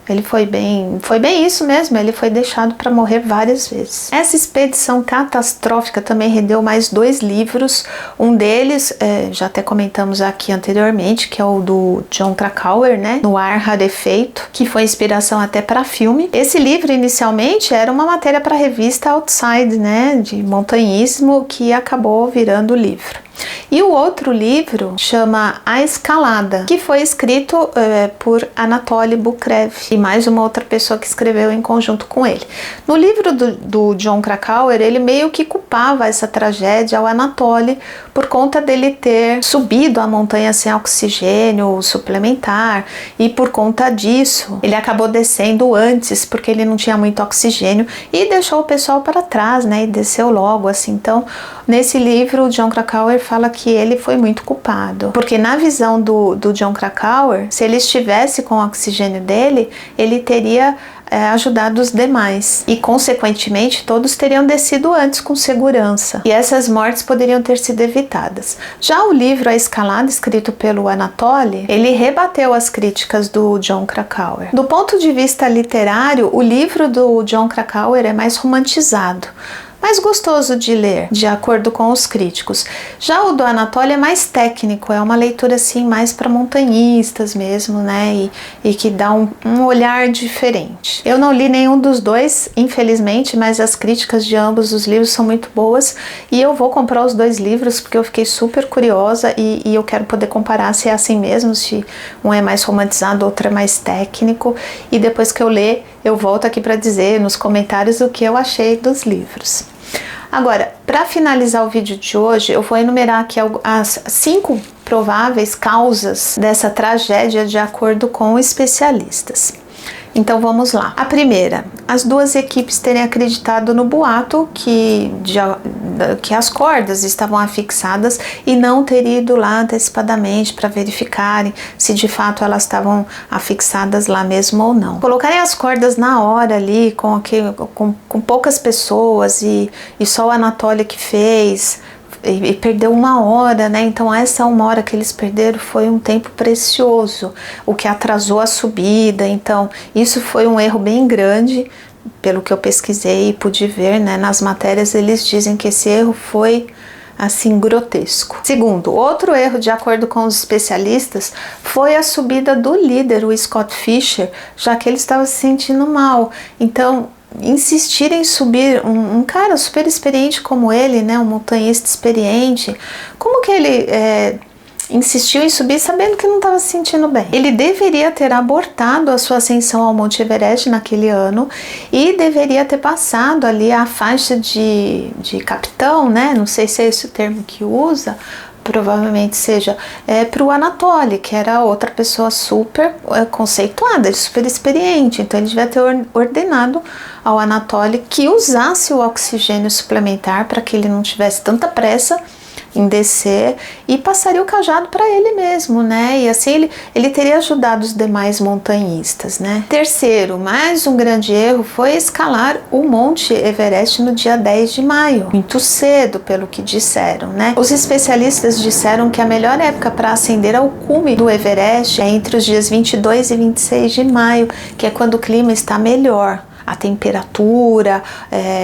Ele foi bem isso mesmo, ele foi deixado para morrer várias vezes. Essa expedição catastrófica também rendeu mais 2 livros, um deles, já até comentamos aqui anteriormente, que é o do Jon Krakauer, né, No Ar Rarefeito, que foi inspiração até para filme. Esse livro inicialmente era uma matéria para a revista Outside, né, de montanhismo, que acabou virando livro. E o outro livro chama A Escalada, que foi escrito por Anatoly Bukrev e mais uma outra pessoa que escreveu em conjunto com ele. No livro do Jon Krakauer, ele meio que culpava essa tragédia ao Anatoly por conta dele ter subido a montanha sem oxigênio suplementar, e por conta disso ele acabou descendo antes porque ele não tinha muito oxigênio e deixou o pessoal para trás, né, e desceu logo assim. Então nesse livro o Jon Krakauer fala que ele foi muito culpado, porque na visão do Jon Krakauer, se ele estivesse com o oxigênio dele, ele teria ajudado os demais e consequentemente todos teriam descido antes com segurança e essas mortes poderiam ter sido evitadas. Já o livro A Escalada, escrito pelo Anatoly, ele rebateu as críticas do Jon Krakauer. Do ponto de vista literário, o livro do Jon Krakauer é mais romantizado, mais gostoso de ler, de acordo com os críticos. Já o do Anatoly é mais técnico, é uma leitura assim mais para montanhistas mesmo, né, e que dá um olhar diferente. Eu não li nenhum dos dois, infelizmente, mas as críticas de ambos os livros são muito boas e eu vou comprar os 2 livros porque eu fiquei super curiosa e eu quero poder comparar se é assim mesmo, se um é mais romantizado, outro é mais técnico, e depois que eu ler, eu volto aqui para dizer nos comentários o que eu achei dos livros. Agora, para finalizar o vídeo de hoje, eu vou enumerar aqui as 5 prováveis causas dessa tragédia de acordo com especialistas. Então vamos lá. A primeira, as 2 equipes terem acreditado no boato que as cordas estavam afixadas e não ter ido lá antecipadamente para verificarem se de fato elas estavam afixadas lá mesmo ou não. Colocarem as cordas na hora ali com poucas pessoas e só o Anatoly que fez, e perdeu 1 hora, né? Então essa 1 hora que eles perderam foi um tempo precioso, o que atrasou a subida. Então isso foi um erro bem grande, pelo que eu pesquisei e pude ver, né? Nas matérias eles dizem que esse erro foi assim grotesco. Segundo, outro erro, de acordo com os especialistas, foi a subida do líder, o Scott Fischer, já que ele estava se sentindo mal. Então insistir em subir um cara super experiente como ele, né, um montanhista experiente, como que ele insistiu em subir sabendo que não estava se sentindo bem. Ele deveria ter abortado a sua ascensão ao Monte Everest naquele ano e deveria ter passado ali a faixa de capitão, né? Não sei se é esse o termo que usa, provavelmente seja, para o Anatoly, que era outra pessoa super conceituada, super experiente. Então ele devia ter ordenado ao Anatoly que usasse o oxigênio suplementar para que ele não tivesse tanta pressa em descer e passaria o cajado para ele mesmo, né? E assim ele teria ajudado os demais montanhistas, né? Terceiro, mais um grande erro foi escalar o Monte Everest no dia 10 de maio, muito cedo, pelo que disseram, né? Os especialistas disseram que a melhor época para ascender ao cume do Everest é entre os dias 22 e 26 de maio, que é quando o clima está melhor. A temperatura,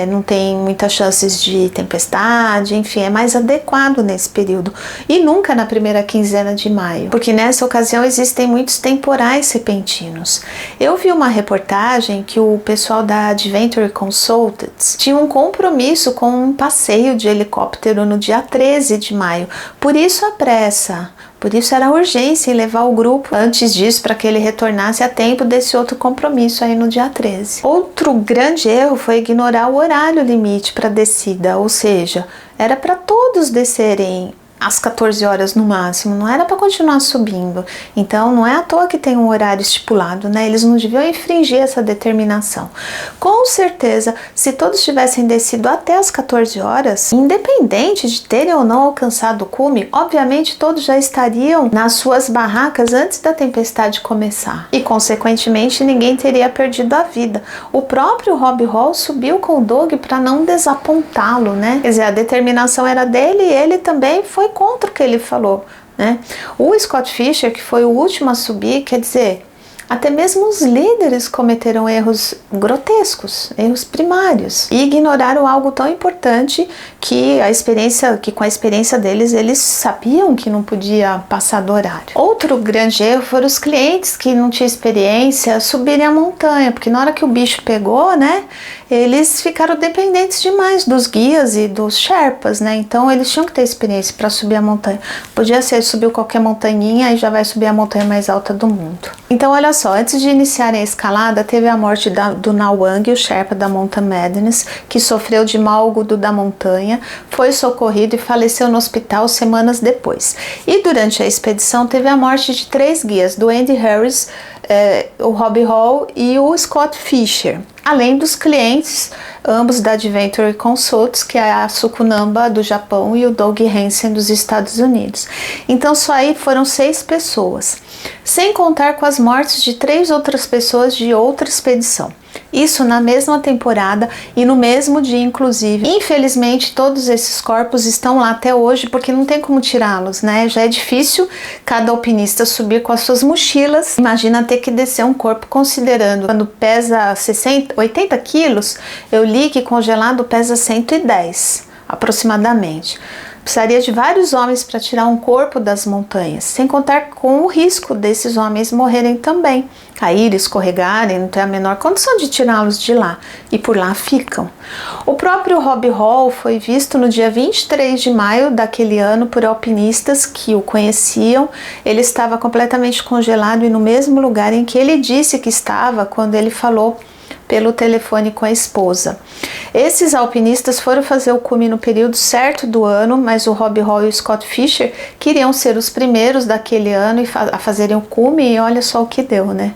não tem muitas chances de tempestade, enfim, é mais adequado nesse período. E nunca na primeira quinzena de maio, porque nessa ocasião existem muitos temporais repentinos. Eu vi uma reportagem que o pessoal da Adventure Consultants tinha um compromisso com um passeio de helicóptero no dia 13 de maio, por isso a pressa. Por isso era urgência em levar o grupo antes disso para que ele retornasse a tempo desse outro compromisso aí no dia 13. Outro grande erro foi ignorar o horário limite para descida, ou seja, era para todos descerem às 14 horas no máximo, não era para continuar subindo. Então não é à toa que tem um horário estipulado, né? Eles não deviam infringir essa determinação. Com certeza, se todos tivessem descido até as 14 horas, independente de terem ou não alcançado o cume, obviamente todos já estariam nas suas barracas antes da tempestade começar. E consequentemente ninguém teria perdido a vida. O próprio Rob Hall subiu com o Doug para não desapontá-lo, né? Quer dizer, a determinação era dele e ele também foi contra o que ele falou, né? O Scott Fischer, que foi o último a subir, quer dizer, até mesmo os líderes cometeram erros grotescos, erros primários, e ignoraram algo tão importante que com a experiência deles, eles sabiam que não podia passar do horário. Outro grande erro foram os clientes que não tinham experiência subirem a montanha, porque na hora que o bicho pegou, né, eles ficaram dependentes demais dos guias e dos sherpas, né? Então eles tinham que ter experiência para subir a montanha. Podia ser subiu qualquer montanhinha e já vai subir a montanha mais alta do mundo. Então olha só, antes de iniciarem a escalada, teve a morte do Nawang, o sherpa da Mountain Madness, que sofreu de mau agudo da montanha, foi socorrido e faleceu no hospital semanas depois. E durante a expedição teve a morte de 3 guias, do Andy Harris, o Rob Hall e o Scott Fischer, além dos clientes, ambos da Adventure Consults, que é a Tsukunamba do Japão e o Doug Hansen dos Estados Unidos. Então só aí foram 6 pessoas, sem contar com as mortes de 3 outras pessoas de outra expedição. Isso na mesma temporada e no mesmo dia, inclusive. Infelizmente, todos esses corpos estão lá até hoje porque não tem como tirá-los, né? Já é difícil cada alpinista subir com as suas mochilas. Imagina ter que descer um corpo, considerando quando pesa 80 quilos, eu li que congelado pesa 110 aproximadamente. Precisaria de vários homens para tirar um corpo das montanhas, sem contar com o risco desses homens morrerem também, caírem, escorregarem, não tem a menor condição de tirá-los de lá, e por lá ficam. O próprio Rob Hall foi visto no dia 23 de maio daquele ano por alpinistas que o conheciam. Ele estava completamente congelado e no mesmo lugar em que ele disse que estava quando ele falou pelo telefone com a esposa. Esses alpinistas foram fazer o cume no período certo do ano, mas o Rob Hall e o Scott Fischer queriam ser os primeiros daquele ano a fazerem o cume, e olha só o que deu, né?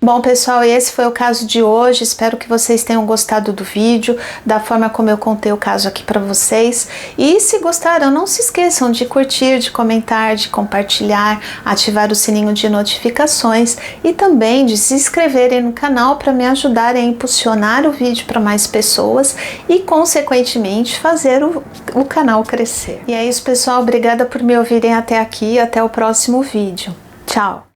Bom, pessoal, esse foi o caso de hoje. Espero que vocês tenham gostado do vídeo, da forma como eu contei o caso aqui para vocês. E se gostaram, não se esqueçam de curtir, de comentar, de compartilhar, ativar o sininho de notificações e também de se inscreverem no canal para me ajudarem a impulsionar o vídeo para mais pessoas e, consequentemente, fazer o canal crescer. E é isso, pessoal. Obrigada por me ouvirem até aqui. Até o próximo vídeo. Tchau!